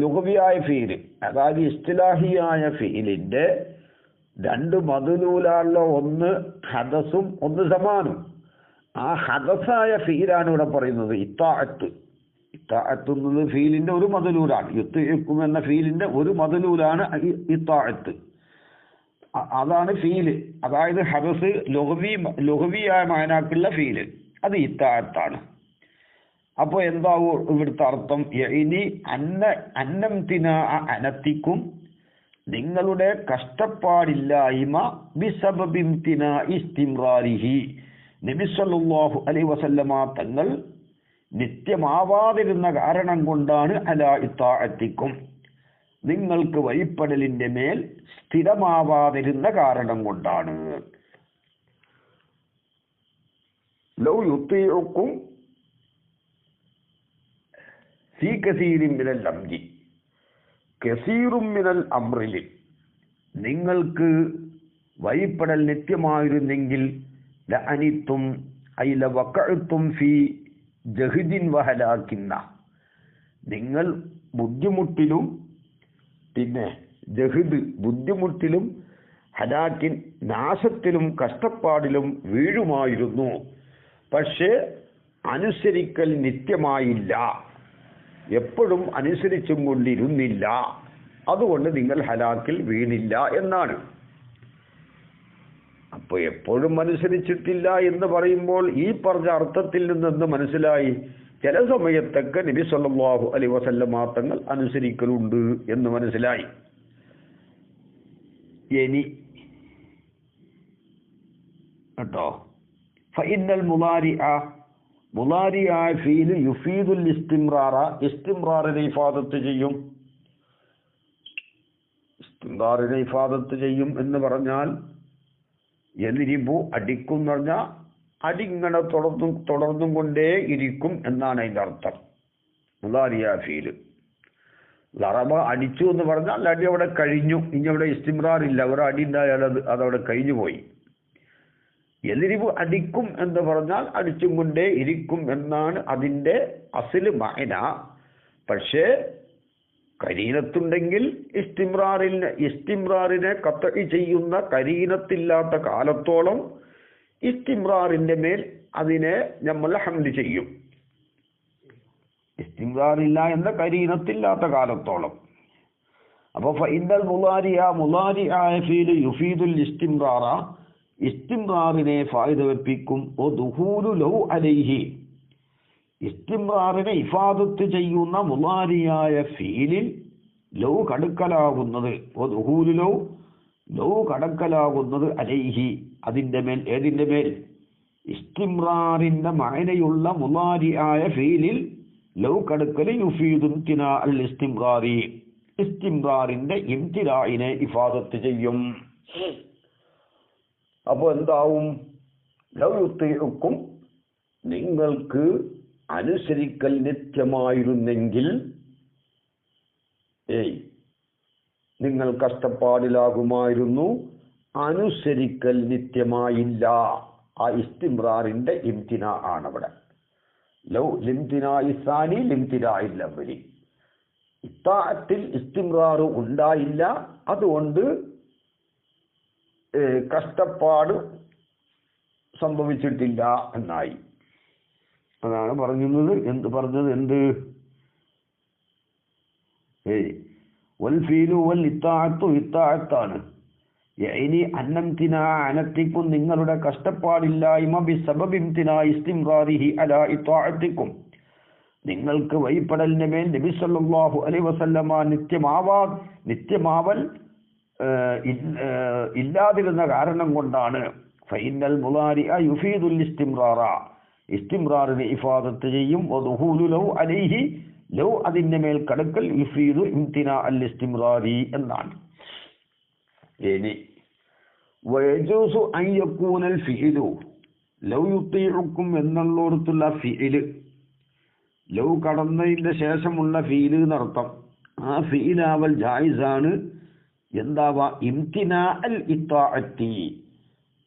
ലുഗവിയായ ഫീൽ, അതായത് ഇസ്തിലാഹിയായ ഫീലിന്റെ 2 മദ്ലൂലാണല്ലോ, ഒന്ന് ഹദസും ഒന്ന് സമാനും. ആ ഹദസായ ഫീലാണ് ഇവിടെ പറയുന്നത് ഇത്താഅത്ത്. ഇത്താഅത്ത് എന്നത് ഫീലിന്റെ ഒരു മദലൂലാണ്. യുത്തിഉക്കും എന്ന ഫീലിന്റെ ഒരു മദലൂലാണ് ഇത്താഅത്ത്. അതാണ് ഫീല്. അതായത് ഹദസ് ലുഗവിയായ മാനാക്കുള്ള ഫീല്, അത് ഇത്താഅത്താണ്. അപ്പോൾ എന്താവും ഇവിടുത്തെ അർത്ഥം? ഇനി അന്നംതിന അനത്തിക്കും, നിങ്ങളുടെ കഷ്ടപ്പാടില്ലായ്മ ബിസബബിംതിന ഇസ്തിംറാരിഹി, നബി സല്ലല്ലാഹു അലൈഹി വസല്ലമ തങ്ങൾ നിത്യമാവാതിരുന്ന കാരണം കൊണ്ടാണ് അലാ ഇത്താഅത്തിക്കും, നിങ്ങൾക്ക് വഴിപ്പെടലിന്റെ മേൽ സ്ഥിരമാവാതിരുന്ന കാരണം കൊണ്ടാണ്. ലൗ യുത്തിഉക്കും ഫീ കസീരിൻ മിനൽ അംരി, കസീറും മിനൽ അംറിൽ, നിങ്ങൾക്ക് വഴിപ്പെടൽ നിത്യമായിരുന്നെങ്കിൽ ലഅനിത്തും ഐ ലവഖഅതും ഫീ ജഹദിൻ വഹലാക്കിന്ന, നിങ്ങൾ ബുദ്ധിമുട്ടിലും പിന്നെ ജഹദ് ബുദ്ധിമുട്ടിലും ഹലാക്കിൻ നാശത്തിലും കഷ്ടപ്പാടിലും വീഴുമായിരുന്നു. പക്ഷേ അനുസരിക്കൽ നിത്യമായില്ല, എപ്പോഴും അനുസരിച്ചും കൊണ്ടിരുന്നില്ല, അതുകൊണ്ട് നിങ്ങൾ ഹലാക്കിൽ വീണില്ല എന്നാണ്. അപ്പോൾ എപ്പോഴും അനുസരിച്ചിട്ടില്ല എന്ന് പറയുമ്പോൾ ഈ പറഞ്ഞ അർത്ഥത്തിൽ നിന്ന് മനസ്സിലായി, ചില സമയത്തൊക്കെ നബി സല്ലല്ലാഹു അലൈഹി വസല്ലമ തങ്ങൾ അനുസരിക്കലുണ്ട് എന്ന് മനസ്സിലായി. ഇനി കേട്ടോ, ഫഇന്നൽ മുളാരിആയ ഫീൽ യുഫീദുൽ ഇസ്തിംറാറ, ഇസ്തിംറാറിനെ ഇഫാദത്ത് ചെയ്യും. ഇസ്തിംറാറിനെ ഇഫാദത്ത് ചെയ്യും എന്ന് പറഞ്ഞാൽ യദ്രിബു അടിക്കും എന്ന് പറഞ്ഞാൽ അടിങ്ങനെ തുടർന്നും കൊണ്ടേ ഇരിക്കും എന്നാണ് അതിൻ്റെ അർത്ഥം. മുളാരിആ ഫീൽ ലറബ അടിച്ചു എന്ന് പറഞ്ഞാൽ അടി അവിടെ കഴിഞ്ഞു, ഇനി അവിടെ ഇസ്തിംറാറില്ല, ഒരു അടി ഉണ്ടായാൽ അതവിടെ കഴിഞ്ഞു പോയി. യദ്രിബു അടിക്കും എന്ന് പറഞ്ഞാൽ അടിച്ചും കൊണ്ടേ ഇരിക്കും എന്നാണ് അതിൻ്റെ അസ്ല് മഅന. പക്ഷേ കരീനത്തുണ്ടെങ്കിൽ ഇസ്തിംറാറിനെ ഖത്ഇ ചെയ്യുന്ന കരീനത്തില്ലാത്ത കാലത്തോളം ഇസ്തിംറാറിന്റെ മേൽ അതിനെ നമ്മൾ ഹംല് ചെയ്യും. ഇസ്തിംറാറില്ല എന്ന കരീനത്തില്ലാത്ത കാലത്തോളം. അപ്പോൾ ഫഇന്നൽ മുളാരിആയ ഫീൽ യുഫീദുൽ ഇസ്തിംറാറ, ഇസ്തിംറാറിനെ ഫായിദ വെപ്പിക്കും. ഓ ദുഹൂലു ലൗ അലൈഹി, ഇസ്തിംറാറിനെ ഇഫാദത്ത് ചെയ്യുന്ന മുളാരിയായ ഫീലിൽ ലൗ കടക്കലാകുന്നത്, ഓ ദുഹൂലു ലൗ കടക്കലാകുന്നത് അലൈഹി അതിൻ്റെ മേൽ. ഏതിൻ്റെ മേൽ? ഇസ്തിംറാറിന്റെ മഅനയുള്ള മുളാരിയായ ഫീലിൽ ലൗ കടക്കൽ യുഫീദു ഇംതിനാ അൽ ഇസ്തിംറാരി, ഇസ്തിംറാറിന്റെ ഇംതിനാഇനെ ഇഫാദത്ത് ചെയ്യും. അപ്പോൾ എന്താവും? ലൗ യുത്തിഉക്കും, നിങ്ങൾക്ക് അനുസരിക്കൽ നിത്യമായിരുന്നെങ്കിൽ നിങ്ങൾ കഷ്ടപ്പാടിലാകുമായിരുന്നു, അനുസരിക്കൽ നിത്യമായില്ല. ആ ഇസ്തിംറാറിന്റെ ഇംതിനാ ആണവിടെ. ലൗ ലിംതിനാഇ സാനി ലിംതിനാഇൽ അവ്വലി, ഇത്താഅത്തിൽ ഇസ്തിംറാർ ഉണ്ടായില്ല, അതുകൊണ്ട് കഷ്ടപ്പാട് സംഭവിച്ചിട്ടില്ല എന്നായി. അതാണ് പറഞ്ഞത്. എന്ത് വൽ ഫീലു വൽ ഇത്താഅത്താണ്. യഅനി അന്നംതിനാ അനത്തിക്കും, നിങ്ങളുടെ കഷ്ടപ്പാടില്ലായ്മ ബിസബബി ഇംതിനാ ഇസ്തിംറാരിഹി അലാ ഇത്താഅത്തിക്കും, നിങ്ങൾക്ക് വഴിപ്പെടലിന്റെ മേൽ നബി സല്ലല്ലാഹു അലൈഹി വസല്ലമ നിത്യമാവൽ ഇല്ലാതിരുന്ന കാരണം കൊണ്ടാണ്. ഫഇന്നൽ മുളാരിഅ യുഫീദുൽ ഇസ്തിംറാറ, ഇസ്തിംറാറിനെ ഇഫാദത്ത് ചെയ്യും. വദുഹൂലു ലൗ അലൈഹി, ലൗ അതിന്റെ മേൽ കടക്കൽ യുഫീദു ഇംതിനാ അൽ ഇസ്തിംറാരി എന്നാണ്. ഇനി വയജൂസു അൻ യകൂനൽ ഫിഇലു, ലൗ യുത്തിഉക്കും എന്നുള്ളിടത്തുള്ള ഫിഇല്, ലൗ കടന്നതിന്റെ ശേഷമുള്ള ഫീല് എന്നർത്ഥം. ആ ഫിഇലാവൽ ജായിസാണ്. എന്താവാ? ഇംതിനാഉൽ ഇത്താഅത്തി,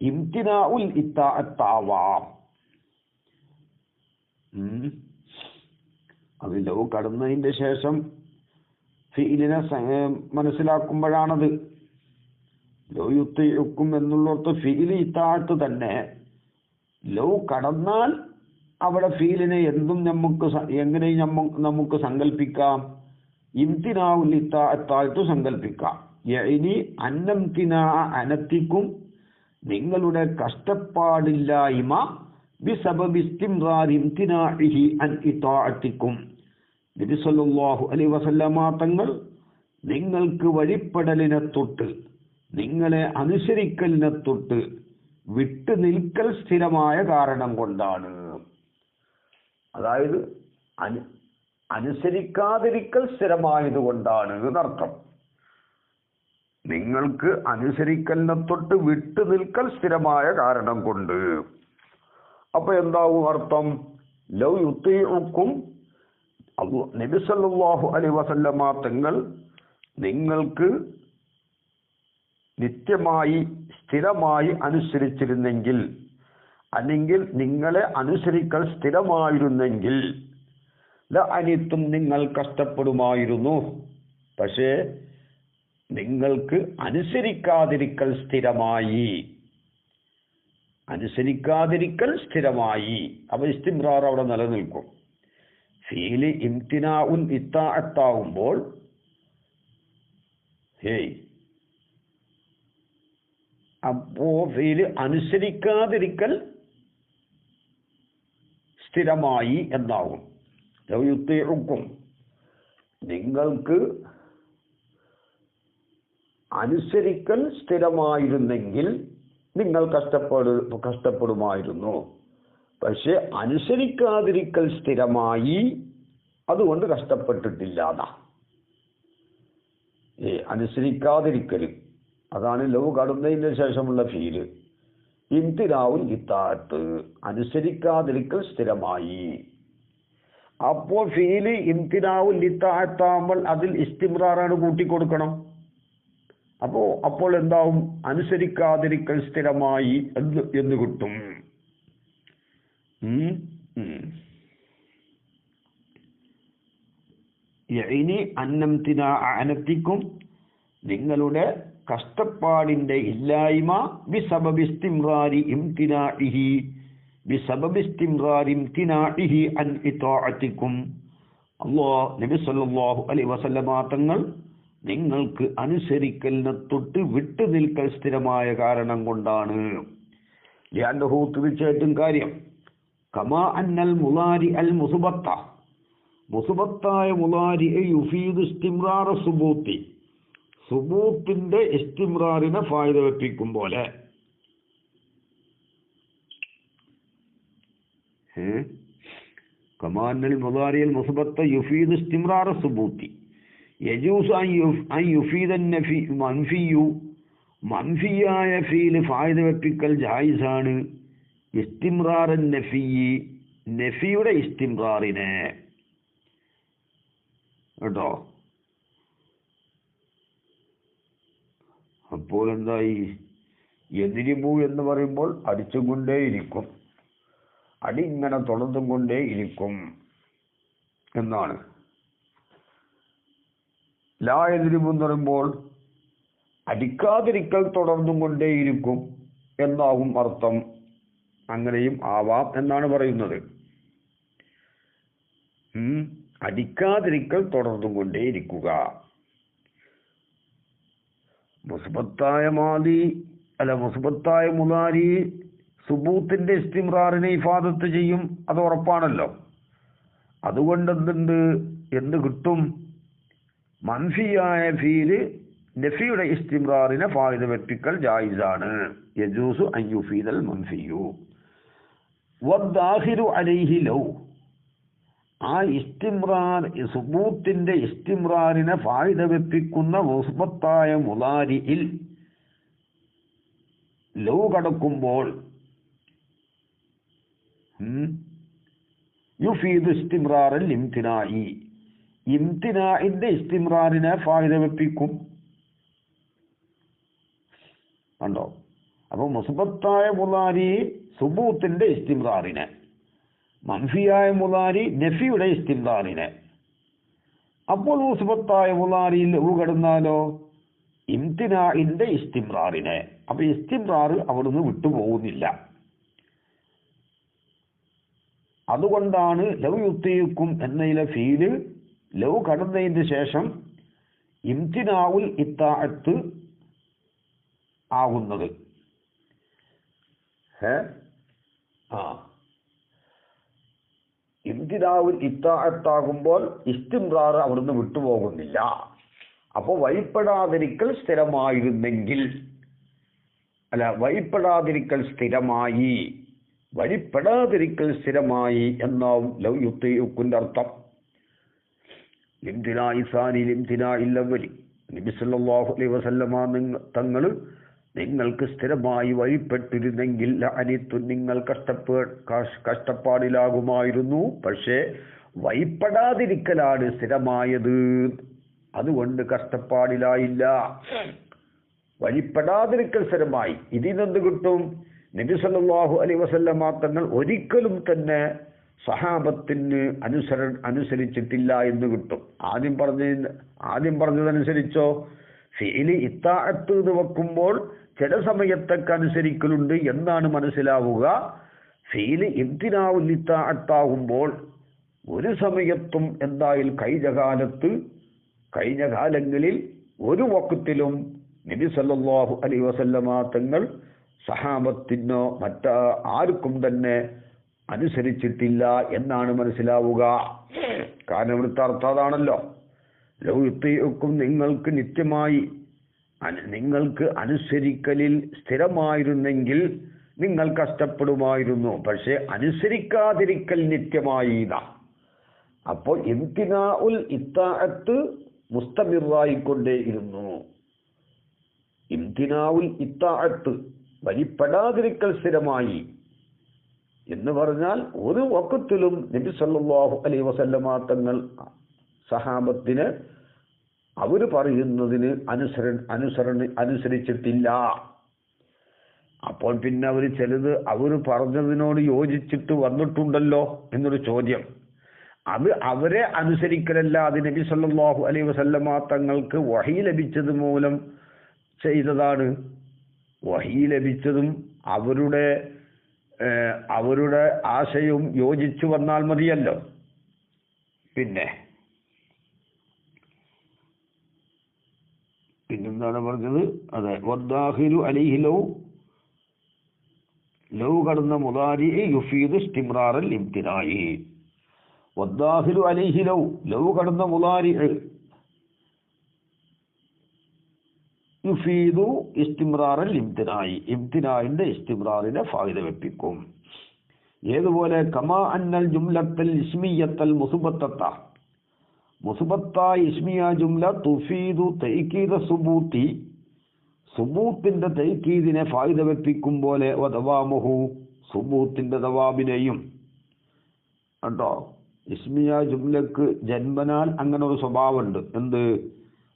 ഇംതിനാഉൽ ഇത്താഅത്താവാം. അത് ലൗ കടന്നതിന്റെ ശേഷം ഫിഇലിനെ മനസ്സിലാക്കുമ്പോഴാണത്. ലൗ യുത്തിഉക്കും എന്നുള്ളിടത്ത് ഫിഇൽ ഇത്താഅത്ത് തന്നെ. ലൗ കടന്നാൽ അവിടെ ഫീലിനെ എന്തും എങ്ങനെയും നമുക്ക് സങ്കല്പിക്കാം. ഇംതിനാഉൽ ഇത്താഅത്തായിട്ട് സങ്കല്പിക്കാം. യഅനി അന്നംതിനാ അനത്തിക്കും, നിങ്ങളുടെ കഷ്ടപ്പാടില്ലായ്മ ബിസബബി ഇസ്തിംറാരി ഇംതിനാഇഹി അൻ ഇത്താഅത്തിക്കും, നബി സല്ലല്ലാഹു അലൈഹി വസല്ലമ തങ്ങൾ നിങ്ങൾക്ക് വഴിപ്പെടലിനെ തൊട്ട്, നിങ്ങളെ അനുസരിക്കലിനെ തൊട്ട് വിട്ടു നിൽക്കൽ സ്ഥിരമായ കാരണം കൊണ്ടാണ്. അതായത് അനുസരിക്കാതിരിക്കൽ സ്ഥിരമായതുകൊണ്ടാണ് എന്നർത്ഥം. നിങ്ങൾക്ക് അനുസരിക്കലിനെ തൊട്ട് വിട്ടു നിൽക്കൽ സ്ഥിരമായ കാരണം കൊണ്ട്. അപ്പൊ എന്താവും അർത്ഥം? ലൗ യുതീഉക്കും, നബി സല്ലല്ലാഹു അലൈഹി വസല്ലമ തങ്ങൾ നിങ്ങൾക്ക് നിത്യമായി സ്ഥിരമായി അനുസരിച്ചിരുന്നെങ്കിൽ, അല്ലെങ്കിൽ നിങ്ങളെ അനുസരിക്കൽ സ്ഥിരമായിരുന്നെങ്കിൽ, അനിത്തും നിങ്ങൾ കഷ്ടപ്പെടുമായിരുന്നു. പക്ഷേ നിങ്ങൾക്ക് അനുസരിക്കാതിരിക്കൽ സ്ഥിരമായി. അപ്പൊ ഇസ്തിംറാർ അവിടെ നിലനിൽക്കും. ഫീല് ഇംതിനാഉൻ ഇത്താഅത്താവുമ്പോൾ അപ്പോ ഫീല് അനുസരിക്കാതിരിക്കൽ സ്ഥിരമായി എന്നാവും. യുത്തീഉക്കും, നിങ്ങൾക്ക് അനുസരിക്കൽ സ്ഥിരമായിരുന്നെങ്കിൽ നിങ്ങൾ കഷ്ടപ്പെടുമായിരുന്നു. പക്ഷെ അനുസരിക്കാതിരിക്കൽ സ്ഥിരമായി, അതുകൊണ്ട് കഷ്ടപ്പെട്ടിട്ടില്ലാതാ. അനുസരിക്കാതിരിക്കൽ അതാണ് ലവ് കടന്നതിന് ശേഷമുള്ള ഫീല്. ഇംതിനാഉൽ ഇത്താഅത്ത്, അനുസരിക്കാതിരിക്കൽ സ്ഥിരമായി. അപ്പോൾ ഫീല് ഇംതിനാഉൽ ഇത്താഅത്താകുമ്പോൾ അതിൽ ഇസ്തിംറാറാണ് കൂട്ടിക്കൊടുക്കണം. അപ്പോൾ എന്താവും? അനുസരിക്കാതിരിക്കൽ സ്ഥിരമായി എന്ന് കിട്ടും. യഅനി അന്നംതിനാ അനത്തിക്കും, നിങ്ങളുടെ കഷ്ടപ്പാടിന്റെ ഇല്ലായ്മ ബിസബബി ഇസ്തിംറാരി ഇംതിനാഇഹി അൻ ഇത്താഅത്തിക്കും, നബി സല്ലല്ലാഹു അലൈഹി വസല്ലമ തങ്ങൾ നിങ്ങൾക്ക് അനുസരിക്കലിനെ തൊട്ട് വിട്ടു നിൽക്കൽ സ്ഥിരമായ കാരണം കൊണ്ടാണ്. ലിഅന്നഹു, തീർച്ചയായിട്ടും കാര്യം, കമാ അന്നൽ മുളാരി അൽ മുസ്ബത്ത, മുസ്ബത്തായ മുളാരി യുഫീദു ഇസ്തിംറാറ സുബൂത്തി, സുബൂത്തിന്റെ ഇസ്തിംറാറിനെ ഫായിദ വെപ്പിക്കും പോലെ. കമാ അന്നൽ മുളാരി അൽ മുസ്ബത്ത യുഫീദു ഇസ്തിംറാറ സുബൂത്തി യജൂസു അൻ യുഫീദ മൻഫിയു, മൻഫിയായ ഫീല് ഫായിദ വെപ്പിക്കൽ ജായിസാണ്. ഇസ്തിംറാറൻ നഫിയി, നഫിയുടെ ഇസ്തിംറാറിനെ. കേട്ടോ? അപ്പോൾ എന്തായി? എതിരിമു എന്ന് പറയുമ്പോൾ അടിച്ചും കൊണ്ടേയിരിക്കും, അടി ഇങ്ങനെ തുടർന്നും കൊണ്ടേ ഇരിക്കും എന്നാണ്. ലാ എതിരിമു എന്ന് പറയുമ്പോൾ അടിക്കാതിരിക്കൽ തുടർന്നും കൊണ്ടേയിരിക്കും എന്നാവും അർത്ഥം. അങ്ങനെയും ആവാം എന്നാണ് പറയുന്നത്. അടിക്കാതിരിക്കൽ തുടർന്നും കൊണ്ടേയിരിക്കുക. മുസ്ബത്തായ മുളാരി സുബൂത്തിന്റെ ഇസ്തിംറാറിനെ ഇഫാദത്ത് ചെയ്യും, അത് ഉറപ്പാണല്ലോ. അതുകൊണ്ട് എന്ത് കിട്ടും? മൻഫിയായ ഫീല് നഫിയുടെ ഇസ്തിംറാറിനെ ഫായിദ വെപ്പിക്കൽ ജായിസാണ്. യജൂസു അൻ യുഫീദൽ മൻഫിയു വദ്ദാഹിറു അലൈഹി ലൗ, ആ ഇസ്തിംറാർ സുബൂത്തിന്റെ ഇസ്തിംറാറിനെ ഫായിദ വെപ്പിക്കുന്ന മുസ്ബത്തായ മുളാരിയിൽ ലൗ കടക്കുമ്പോൾ യുഫീദു ഇസ്തിംറാറൽ ഇംതിനാഇ, ഇംതിനാഇന്റെ ഇസ്തിംറാറിനെ ഫായിദ വെപ്പിക്കും. കണ്ടോ? അപ്പൊ മുസ്ബത്തായ മുളാരി സുബൂത്തിന്റെ ഇസ്തിംറാറിനെ, മൻഫിയായ മുളാരി നഫിയുടെ ഇസ്തിംറാറിനെ. അപ്പോൾ മുസ്ബത്തായ മുളാരിയിൽ കടന്നാലോ ഇംതിനാഇന്റെ ഇസ്തിംറാറിനെ. അപ്പൊ ഇസ്തിംറാർ അവിടുന്ന് വിട്ടുപോകുന്നില്ല. അതുകൊണ്ടാണ് ലൗ യുത്തീക്കും എന്നതിലെ ഫീല് ലൗ കടന്നതിന് ശേഷം ഇംതിനാഉൽ ഇത്താഅത്ത് ആകുന്നത്. ഇംതിനാഉൽ ഇത്താഅത്താകുമ്പോൾ ഇസ്തിംറാർ അവിടുന്ന് വിട്ടുപോകുന്നില്ല. അപ്പോൾ വഴിപ്പെടാതിരിക്കൽ സ്ഥിരമായിരുന്നെങ്കിൽ, അല്ല, വഴിപ്പെടാതിരിക്കൽ സ്ഥിരമായി, വഴിപ്പെടാതിരിക്കൽ സ്ഥിരമായി എന്നാവും ലൗ യുത്തീക്കുന്റെ അർത്ഥം. ലിംതിനാഇ സാനി ലിംതിനാഇൽ അവ്വലി, നബി സല്ലല്ലാഹു അലൈഹി വസല്ലമ തങ്ങൾ നിങ്ങൾക്ക് സ്ഥിരമായി വഴിപ്പെട്ടിരുന്നെങ്കിൽ ലഅനിത്തു, നിങ്ങൾ കഷ്ടപ്പാടിലാകുമായിരുന്നു. പക്ഷേ വഴിപ്പെടാതിരിക്കലാണ് സ്ഥിരമായത്, അതുകൊണ്ട് കഷ്ടപ്പാടിലായില്ല. വഴിപ്പെടാതിരിക്കൽ സ്ഥിരമായി. ഇതിനെന്ത് കിട്ടും? നബി സല്ലല്ലാഹു അലൈഹി വസല്ലമ തങ്ങൾ ഒരിക്കലും തന്നെ സഹാബത്തിന് അനുസരിച്ചിട്ടില്ല എന്ന് കിട്ടും. ആദ്യം പറഞ്ഞതനുസരിച്ചോ, ഫീല് ഇത്താഅത്ത് എന്ന് വെക്കുമ്പോൾ ചില സമയത്തൊക്കെ അനുസരിക്കലുണ്ട് എന്നാണ് മനസ്സിലാവുക. ഫീല് ഇംതിനാഉൽ ഇത്താഅത്താകുമ്പോൾ ഒരു സമയത്തും എന്തായാലും കഴിഞ്ഞ കാലങ്ങളിൽ ഒരു വഖത്തിലും നബി സല്ലല്ലാഹു അലൈഹി വസല്ലമ തങ്ങൾ സഹാബത്തിനോ ആർക്കും തന്നെ അനുസരിച്ചിട്ടില്ല എന്നാണ് മനസ്സിലാവുക. കാരണം ഇവിടുത്തെ അർത്ഥം അതാണല്ലോ. ലൗ യുത്തീഉക്കും, നിങ്ങൾക്ക് അനുസരിക്കലിൽ സ്ഥിരമായിരുന്നെങ്കിൽ നിങ്ങൾ കഷ്ടപ്പെടുമായിരുന്നു. പക്ഷെ അനുസരിക്കാതിരിക്കൽ നിത്യമായില്ല. അപ്പോൾ ഇംതിനാഉൽ ഇത്താഅത്ത് മുസ്തമിറായിക്കൊണ്ടേയിരുന്നു. ഇംതിനാഉൽ ഇത്താഅത്ത് വഴിപ്പെടാതിരിക്കൽ സ്ഥിരമായി എന്ന് പറഞ്ഞാൽ ഒരു വഖത്തിലും നബി സല്ലല്ലാഹു അലൈഹി വസല്ലമ തങ്ങൾ സഹാബത്തിന് അവർ പറയുന്നതിന് അനുസരിച്ചിട്ടില്ല. അപ്പോൾ പിന്നെ അവർ പറഞ്ഞതിനോട് യോജിച്ചിട്ട് വന്നിട്ടുണ്ടല്ലോ എന്നൊരു ചോദ്യം. അത് അവരെ അനുസരിക്കലല്ല, അത് നബി സല്ലല്ലാഹു അലൈഹി വസല്ലമ തങ്ങൾക്ക് വഹി ലഭിച്ചത് മൂലം ചെയ്തതാണ്. വഹി ലഭിച്ചതും അവരുടെ ആശയവും യോജിച്ചു വന്നാൽ മതിയല്ലോ. പിന്നെന്താണ് പറഞ്ഞത്? അതെ, വദ്ദാഖിലു അലൈഹി ലൗ കടന്ന മുദാരി യുഫീദു ഇസ്തിംറാറൽ ഇംതിനാഇ. വദ്ദാഖിലു അലൈഹി ലൗ കടന്ന മുദാരി യുഫീദു ഇസ്തിംറാറൽ ഇംതിനാഇ, ഇംതിനാഇന്റെ ഇസ്തിംറാറിനെ ഫായിദ വെപ്പിക്കും. ഏതുപോലെ കമാ അന്നൽ ജുംലത്തൽ ഇസ്മിയത്തൽ മുസ്ബത്തത്ത, മുസ്ബത്തായ ഇസ്മിയ ജുംല തുഫീദു തഅ്കീദ സുബൂത്തി, സുബൂത്തിന്റെ തഅ്കീദിനെ ഫായിദ വെപ്പിക്കും പോലെ വദവാമുഹു, സുബൂത്തിന്റെ ദവാബിനെയും. കേട്ടോ, ഇസ്മിയ ജുംലക്ക് ജന്മനാൽ അങ്ങനെ ഒരു സ്വഭാവമുണ്ട്. എന്ത്?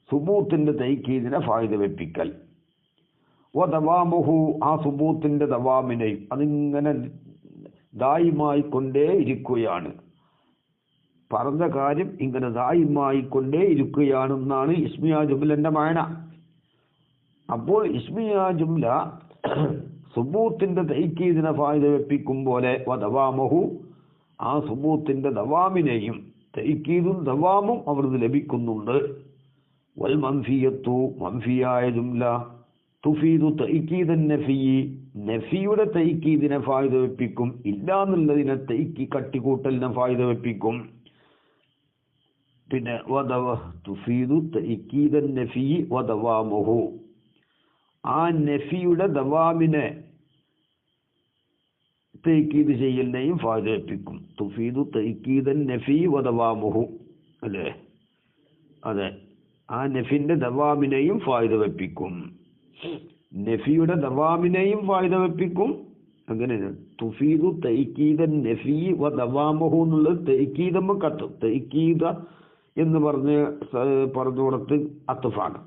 സുബൂത്തിന്റെ തഅ്കീദിനെ ഫായിദ വെപ്പിക്കൽ. വദവാമുഹു, ആ സുബൂത്തിന്റെ ദവാമിനെയും, അതിങ്ങനെ ദായിമായി കൊണ്ടേ ഇരിക്കുകയാണ്. പറഞ്ഞ കാര്യം ഇങ്ങനെ ദായിമായി കൊണ്ടേ ഇരിക്കുകയാണെന്നാണ് ഇസ്മിയ ജുംലന്റെ മാന. അപ്പോൾ ഇസ്മിയ ജുംല സുബൂത്തിന്റെ തഅ്കീദിനെ ഫായിദ വെപ്പിക്കും പോലെ വദവാമുഹു, ആ സുബൂത്തിന്റെ ദവാമിനെയും തഅ്കീദും ദവാമും അവിടുന്ന് ലഭിക്കുന്നുണ്ട്. വൽ മൻഫിയത്തു, മൻഫിയായ ജുംല തുഫീദു തഅ്കീദൻ നഫി, നഫിയുടെ തഅ്കീദിനെ ഫായിദ വെപ്പിക്കും, ഇല്ലാന്നുള്ളതിനെ കട്ടിക്കൂട്ടലിനെ ഫായിദ വെപ്പിക്കും. പിന്നെ തുഫീദു തഅ്കീദൻ നഫി വദവാമുഹു, ആ നഫിയുടെ ദവാമിനെ തഅ്കീദ് ചെയ്യലിനെയും ഫായിദ വെപ്പിക്കും. തുഫീദു തഅ്കീദൻ നഫി വദവാമുഹു, അല്ലേ? അതെ, ആ നഫിന്റെ ദവാമിനെയും ഫായിദ വെപ്പിക്കും, നഫിയുടെ ദവാമിനെയും ഫായിദ വെപ്പിക്കും. അങ്ങനെ തുഫീദു തഅ്കീദൻ നഫി വദവാമുഹു എന്നുള്ളത് തഅ്കീദമ്മ കത്തും. തഅ്കീദ എന്ന് പറഞ്ഞുകൊടുത്ത് അത്ഫാണ്.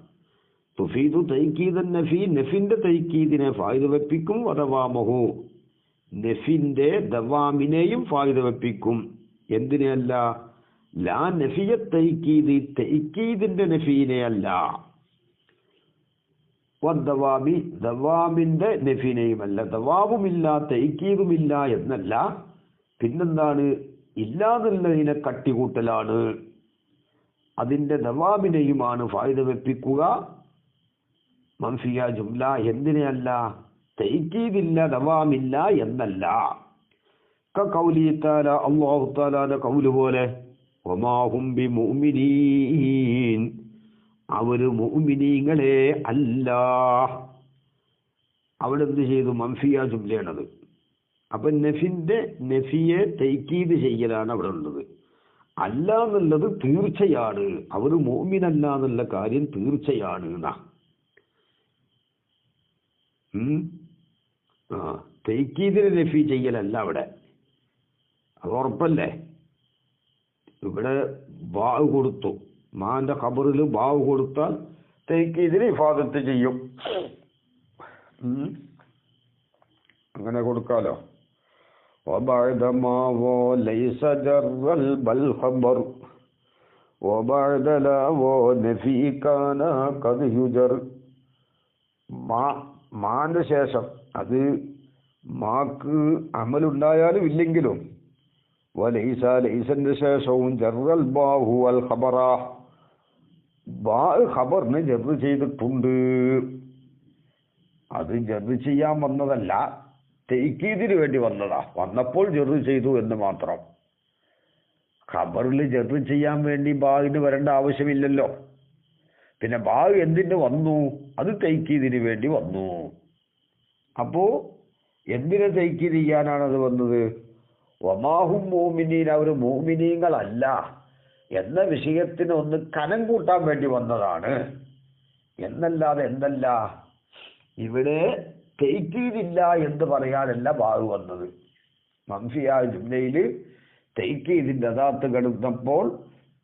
തുഫീദു തഅ്കീദൻ നഫി, നഫിന്റെ തഅ്കീദിനെ ഫായിദ വെപ്പിക്കും. വദവാമുഹു, നഫിന്റെ ദവാമിനെയും ഫായിദ വെപ്പിക്കും. എന്തിനെയല്ല? ലാ നഫിയ തഅ്കീദ്, തഅ്കീദിന്റെ നഫീനെ അല്ല. വദ്ദവാമി, ദവാമിന്റെ നഫീനെയുമല്ല. ദവാവുമില്ല തഅ്കീദുമില്ല എന്നല്ല, പിന്നെന്താണ്? ഇല്ലാതുള്ളതിനെ കട്ടികൂട്ടലാണ്. അതിൻ്റെ ദവാബിനെയുമാണ് ഫായിദ വെപ്പിക്കുക. മൻഫിയ ജുംല എന്തിനെയല്ല? തൈക്കീദില്ല, ദവാമില്ല എന്നല്ല. കൗലി തആല, അല്ലാഹു തആലാന്റെ കൗല് പോലെ, വമാ ഹും ബിമുഅ്മിനീൻ, അവര് മുഅ്മിനീങ്ങളെ അല്ല. അവിടെ എന്ത് ചെയ്തു? മൻഫിയ ജുംലയാണത്. അപ്പൊ നഫിയെ തൈക്കീദ് ചെയ്യലാണ് അവിടെ ഉള്ളത്. അല്ല എന്നുള്ളത് തീർച്ചയാണ്. അവർ മുഅ്മിനല്ല എന്നുള്ള കാര്യം തീർച്ചയാണ് എന്നാ. തൈക്കീദിന് നഫി ചെയ്യലല്ല അവിടെ, അത് ഉറപ്പല്ലേ. ഇവിടെ ബാവ് കൊടുത്തു, മാന്റെ ഖബറിൽ ബാവ് കൊടുത്താൽ തൈക്കീദിന് ഇഫാദത്ത് ചെയ്യും. അങ്ങനെ കൊടുക്കാലോ. وبعد ما وليس جر بل خبر وبعد لا ونفي كان قد يجر. മാന്റെ ശേഷം, അത് മാക്ക് അമലുണ്ടായാലും ഇല്ലെങ്കിലും, വലൈസ, ലൈസന്റെ ശേഷവും ജറൽ ബാഹു അൽ ഖബറ, ബാ ഖബറിനെ ജറ് ചെയ്തിട്ടുണ്ട്. അത് ജറ് ചെയ്യാൻ വന്നതല്ല, തൈക്കീദിന് വേണ്ടി വന്നതാ. വന്നപ്പോൾ ജറ് ചെയ്തു എന്ന് മാത്രം. ഖബറിൽ ജറ് ചെയ്യാൻ വേണ്ടി ബാഹിന് വരേണ്ട ആവശ്യമില്ലല്ലോ. പിന്നെ ബാഹ് എന്തിന് വന്നു? അത് തൈക്കീദിന് വേണ്ടി വന്നു. അപ്പോ എന്തിനെ തൈക്കീദ് ചെയ്യാനാണ് അത് വന്നത്? വമാഹും മുഅ്മിനീൻ, അവർ മുഅ്മിനീങ്ങളല്ല എന്ന വിഷയത്തിന് ഒന്ന് കനം കൂട്ടാൻ വേണ്ടി വന്നതാണ് എന്നല്ലാതെ എന്തല്ല. ഇവിടെ തൈക്കീദില്ല എന്ന് പറയാനല്ല ബാഹ് വന്നത്. മൻഫിയായ ജുംലയിൽ തൈക്കീദിന്റെ അദാത്ത് കടന്നപ്പോൾ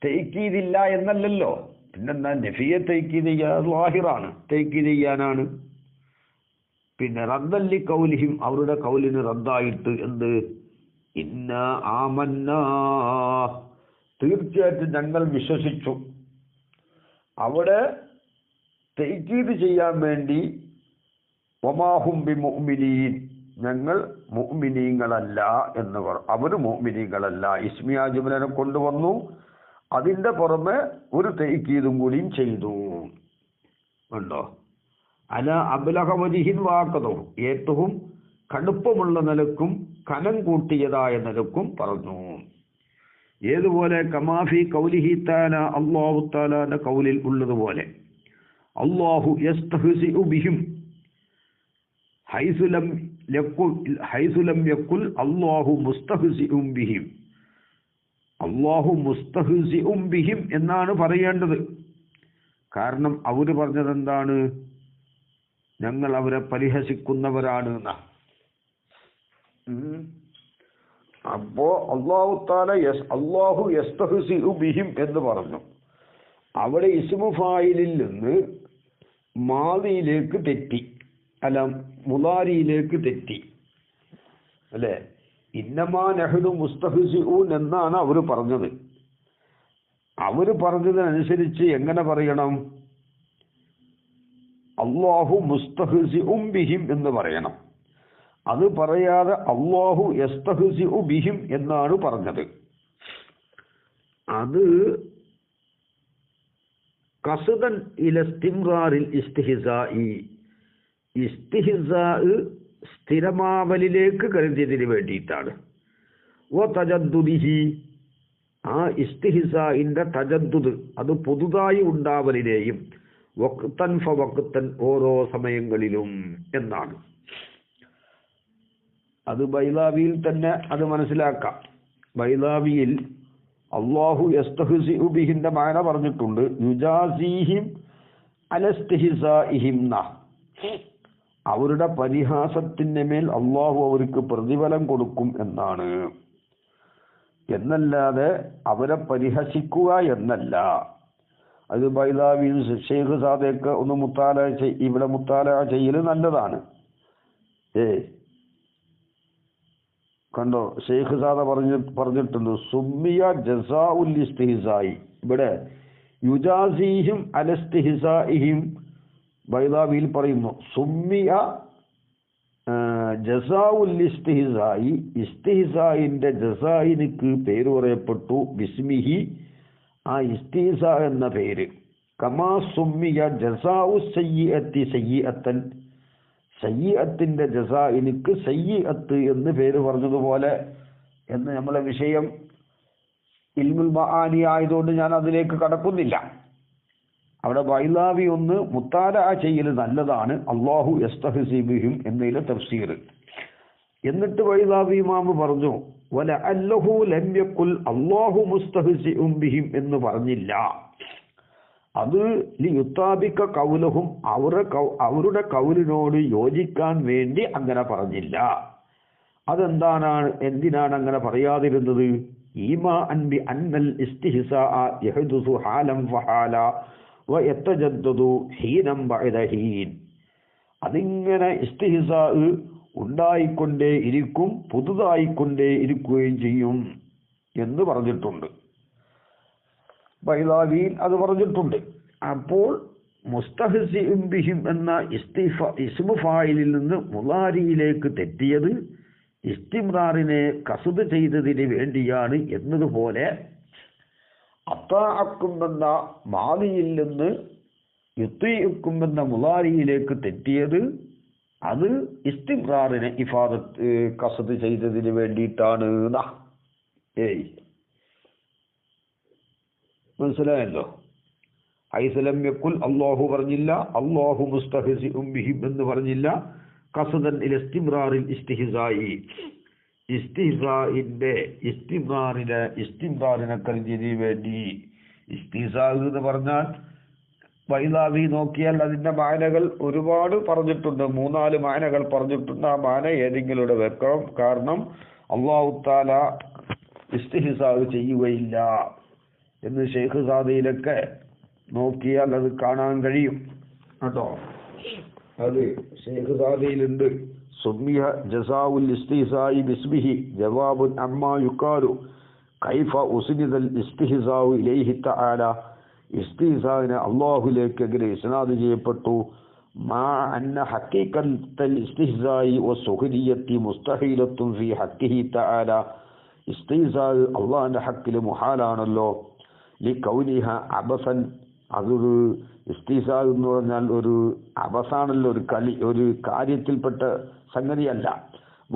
തൈക്കീദില്ല എന്നല്ലല്ലോ. പിന്നെന്താ? നഫിയെ തൈക്കീദ് ചെയ്യാൻ ളാഹിറാണ്, തൈക്കീദ് ചെയ്യാനാണ്. പിന്നെ റദ്ദല്ലി കൗലിഹിം, അവരുടെ കൗലിന് റദ്ദായിട്ട് എന്ത്? ഇന്നാ ആമന്നാ, തീർച്ചയായിട്ടും ഞങ്ങൾ വിശ്വസിച്ചു. അവിടെ തൈക്കീദ് ചെയ്യാൻ വേണ്ടി വമാഹും ബിമുഅ്മിനീൻ, ഞങ്ങൾ മുഅ്മിനീങ്ങളല്ല എന്ന് പറഞ്ഞു. അവര് മുഅ്മിനീങ്ങളല്ല ഇസ്മിയ ജുംലനെ കൊണ്ടുവന്നു. അതിന്റെ പുറമെ ഒരു തൈക്കീദും കൂടിയും ചെയ്തു. ഉണ്ടോ? അല അബ്ലഹ വജിഹിൻ വാക്കതോ, ഏറ്റവും കടുപ്പമുള്ള നിലക്കും കനം കൂട്ടിയതായ നിലക്കും പറഞ്ഞു. ഏതുപോലെ? കമാഫി കൗലിഹി തആല, അല്ലാഹു തആലാന്റെ കൗലിൽ ഉള്ളതുപോലെ, അല്ലാഹു യസ്തഹ്സിഉ ബിഹിം ഹൈസു ലം യഖുൽ അല്ലാഹു മുസ്തഹ്സിഉം ബിഹിം. അല്ലാഹു മുസ്തഹ്സിഉം ബിഹിം എന്നാണ് പറയേണ്ടത്. കാരണം അവര് പറഞ്ഞത് എന്താണ്? ഞങ്ങൾ അവരെ പരിഹസിക്കുന്നവരാണ് എന്നാ. അപ്പോ അല്ലാഹു തആല അല്ലാഹു യസ്തഹ്സിഉ ബിഹിം എന്ന് പറഞ്ഞു. അവിടെ ഇസ്മു ഫായിലിൽ നിന്ന് മാദിയിലേക്ക് തെറ്റി, അല്ല മുളാരിയിലേക്ക് തെറ്റി അല്ലേ? ഇന്നമാ നഹ്നു മുസ്തഹ്സിഊൻ എന്നാണ് അവർ പറഞ്ഞത്. അവർ പറഞ്ഞതിനനുസരിച്ച് എങ്ങനെ പറയണം? അല്ലാഹു മുസ്തഹ്സിഉം ബിഹിം എന്ന് പറയണം. അത് പറയാതെ അല്ലാഹു യസ്തഹ്സിഉ ബിഹിം എന്നാണ് പറഞ്ഞത്. അത് ഖസ്ദൻ ഇല ഇസ്തിംറാറിൽ ഇസ്തിഹ്സാഇ, ഇസ്തിഹ്സാ സ്ഥിരമാവലിലേക്ക് കരുതിയതിന് വേണ്ടിയിട്ടാണ്. വ തജദ്ദുദിഹി, ആ ഇസ്തിഹ്സാഇന്റെ തജദ്ദുദ്, അത് പുതുതായി ഉണ്ടാവലിനെയും, വഖ്തൻ ഫവഖ്തൻ, ഓരോ സമയങ്ങളിലും എന്നാണ്. അത് ബൈലാവിയിൽ തന്നെ അത് മനസ്സിലാക്കാം. ബൈലാവിയിൽ അല്ലാഹു യസ്തഹ്സിഉ ബിഹിന്റെ മാന പറഞ്ഞിട്ടുണ്ട്. യുജാസിഹിം അലസ്തിഹ്സാഇഹിം, അവരുടെ പരിഹാസത്തിന്റെ മേൽ അല്ലാഹു അവർക്ക് പ്രതിഫലം കൊടുക്കും എന്നാണ്, എന്നല്ലാതെ അവരെ പരിഹസിക്കുക എന്നല്ല. അത് ബൈലാവിയിൽ ഷെയ്ഖ് സാദയൊക്കെ ഒന്ന് ഇവിടെ മുത്താല ചെയ്യൽ നല്ലതാണ്. കണ്ടോ, ഷെയ്ഖ് സാദ പറഞ്ഞിട്ടുണ്ട് സുമ്മിയ ജസാഉൽ ഇസ്തിഹ്സാഇ. ഇവിടെ യുജാസിഹിം അലസ്തിഹ്സാഇഹിം ബൈലാവിയിൽ പറയുന്നു സുമ്മിയ ജസാഉൽ ഇസ്തിഹ്സായി, ഇസ്തിഹ്സായിന്റെ ജസായിനിക്ക് പേര് പറയപ്പെട്ടു ബിസ്മിഹി, ആ ഇസ്തിഹ്സ എന്ന പേര്. കമാ സുമ്മിയ ജസാഉ സയ്യിഅത്തി സയ്യിഅത്തൻ, സയ്യിഅത്തിന്റെ ജസാഇനിക്ക് സയ്യിഅത്ത് എന്ന് പേര് പറഞ്ഞതുപോലെ എന്ന് നമ്മളെ വിഷയം ഇൽമുൽ മആനി ആയതുകൊണ്ട് ഞാൻ അതിലേക്ക് കടക്കുന്നില്ല. അവിടെ ബൈലാവി ഒന്ന് മുത്താലഅ ചെയ്യൽ നല്ലതാണ്, അല്ലാഹു യസ്തഹ്സി ബിഹിം എന്നതിലെ തഫ്സീർ. എന്നിട്ട് ബൈലാവി ഇമാം പറഞ്ഞു വലഅല്ലഹു ലം യഖുൽ അല്ലാഹു മുസ്തഹ്സിഉം ബിഹിം എന്ന് പറഞ്ഞില്ല. അത് ലിയുത്താബിക കൗലഹും, അവരുടെ കൗലിനോട് യോജിക്കാൻ വേണ്ടി അങ്ങനെ പറഞ്ഞില്ല. എന്തിനാണ് അങ്ങനെ പറയാതിരുന്നത്? ഈമാഅൻ ബി അന്നൽ ഇസ്തിഹ്സാഅ യഹ്ദുസു ഹാലൻ ഫഹാല വയതജദ്ദദു ഹീനം ബഅദ ഹീൻ. അതിങ്ങനെ ഇസ്തിഹ്സാ ഉണ്ടായിക്കൊണ്ടേ ഇരിക്കും, പുതുതായിക്കൊണ്ടേ ഇരിക്കുകയും ചെയ്യും എന്ന് പറഞ്ഞിട്ടുണ്ട്. ബൈലാവിയിൽ അത് പറഞ്ഞിട്ടുണ്ട്. അപ്പോൾ മുസ്തഹ്സിഉം ബിഹിം എന്ന ഇസ്മു ഫായിലിൽ നിന്ന് മുളാരിയിലേക്ക് തെറ്റിയത് ഇസ്തിംറാറിനെ കസ്ദ് ചെയ്തതിന് വേണ്ടിയാണ് എന്നതുപോലെ അത്താഅക്കും എന്ന മാദിയിൽ നിന്ന് യുത്തീഉക്കും എന്ന മുളാരിയിലേക്ക് തെറ്റിയത് അത് ഇസ്തിംറാറിനെ ഇഫാദത്ത് കസ്ദ് ചെയ്തതിന് വേണ്ടിയിട്ടാണ്. മനസ്സിലായല്ലോ? ഹൈസലം യഖുൽ അല്ലാഹു പറഞ്ഞില്ല, അല്ലാഹു മുസ്തഹ്സിഉം ബിഹിം എന്ന് പറഞ്ഞില്ല. ഖസദൻ ഇല ഇസ്തിംറാറിൽ ഇസ്തിഹ്സായി, ഇസ്തിംറാറിനെ കരുതിയതിന് വേണ്ടി. ഇസ്തിഹ്സാ എന്ന് പറഞ്ഞാൽ ബൈലാവി നോക്കിയാൽ അതിന്റെ മാനകൾ ഒരുപാട് പറഞ്ഞിട്ടുണ്ട്, 3-4 മാനകൾ പറഞ്ഞിട്ടുണ്ട്. ആ മാന ഏതെങ്കിലും വെക്കണം. കാരണം അല്ലാഹു തആല ഇസ്തിഹ്സാ ചെയ്യുകയില്ല എന്ന് ഷെയ്ഖ് സാദിയിലൊക്കെ നോക്കിയാൽ അത് കാണാൻ കഴിയും കേട്ടോ. അത് ഷെയ്ഖ് സാദിയിലുണ്ട്. സുമ്മിയ ജസാഉൽ ഇസ്തിഹ്സാഇ ബിസ്മിഹി ജവാബുൻ അമ്മാ യുഖാലു കൈഫ ഉസ്നിദൽ ഇസ്തിഹ്സാഉ ഇലൈഹി തആല. ഇസ്തിഹ്സാഇനെ അല്ലാഹുവിലേക്ക് എങ്ങനെ ഇസ്നാദ് ചെയ്യപ്പെട്ടു. മാ അന്ന ഹഖീഖത്തൽ ഇസ്തിഹ്സാഇ വസുഖ്രിയത്തി മുസ്തഹീലത്തുൻ ഫീ ഹഖ്ഖിഹി തആല. ഇസ്തിഹ്സാ അല്ലാഹുവിന്റെ ഹഖിൽ മുഹാലാണല്ലോ. ലികൗനിഹ അബസൻ, അതൊരു ഇസ്തിഹ്സാ എന്ന് പറഞ്ഞാൽ ഒരു അബസാണല്ലോ, ഒരു കളി, ഒരു കാര്യത്തിൽപ്പെട്ട സംഗതിയല്ല.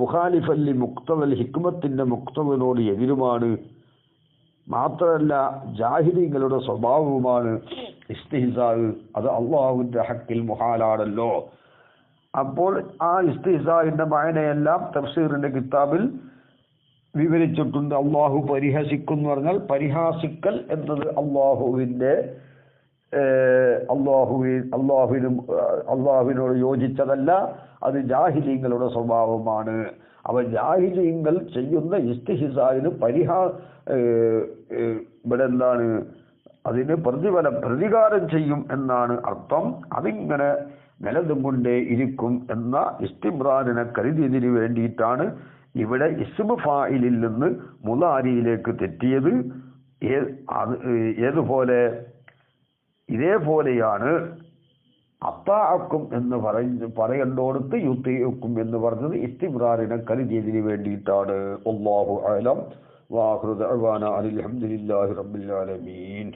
മുഖാലിഫല്ലി മുക്തവൽ ഹിക്മത്തിന്റെ മുക്തവനോട് എതിരുമാണ്. മാത്രമല്ല ജാഹിലികളുടെ സ്വഭാവവുമാണ് ഇസ്തിഹ്സാ. അത് അള്ളാഹുവിന്റെ ഹക്കിൽ മുഹാലാണല്ലോ. അപ്പോൾ ആ ഇസ്തിഹ്സാന്റെ മായനയെല്ലാം തഫ്സീറിന്റെ കിതാബിൽ വിവരിച്ചിട്ടുണ്ട്. അള്ളാഹു പരിഹസിക്കും എന്ന് പറഞ്ഞാൽ പരിഹാസിക്കൽ എന്നത് അള്ളാഹുവിനോട് യോജിച്ചതല്ല, അത് ജാഹിലീങ്ങളുടെ സ്വഭാവമാണ്. അവ ജാഹിലീങ്ങൾ ചെയ്യുന്ന ഇസ്തിഹ്സായിന് ഇവിടെ എന്താണ്, അതിന് പ്രതികാരം ചെയ്യും എന്നാണ് അർത്ഥം. അതിങ്ങനെ നിലതും കൊണ്ടേ ഇരിക്കും എന്ന ഇസ്തിംറാറിനെ കരുതിയതിന് വേണ്ടിയിട്ടാണ് ഇവിടെ ഇസ്മു ഫായിലിൽ നിന്ന് മുളാരിയിലേക്ക് തെറ്റിയത്. ഇതേപോലെയാണ് അത്താഅക്കും എന്ന് പറയേണ്ടോടത്ത് യുത്തീഉക്കും എന്ന് പറഞ്ഞത് ഇസ്തിംറാറിനെ കരുതിയതിന് വേണ്ടിയിട്ടാണ്. വല്ലാഹു അഅലം. വആഖിറു ദഅ്വാനാ അൽഹംദുലില്ലാഹി റബ്ബിൽ ആലമീൻ.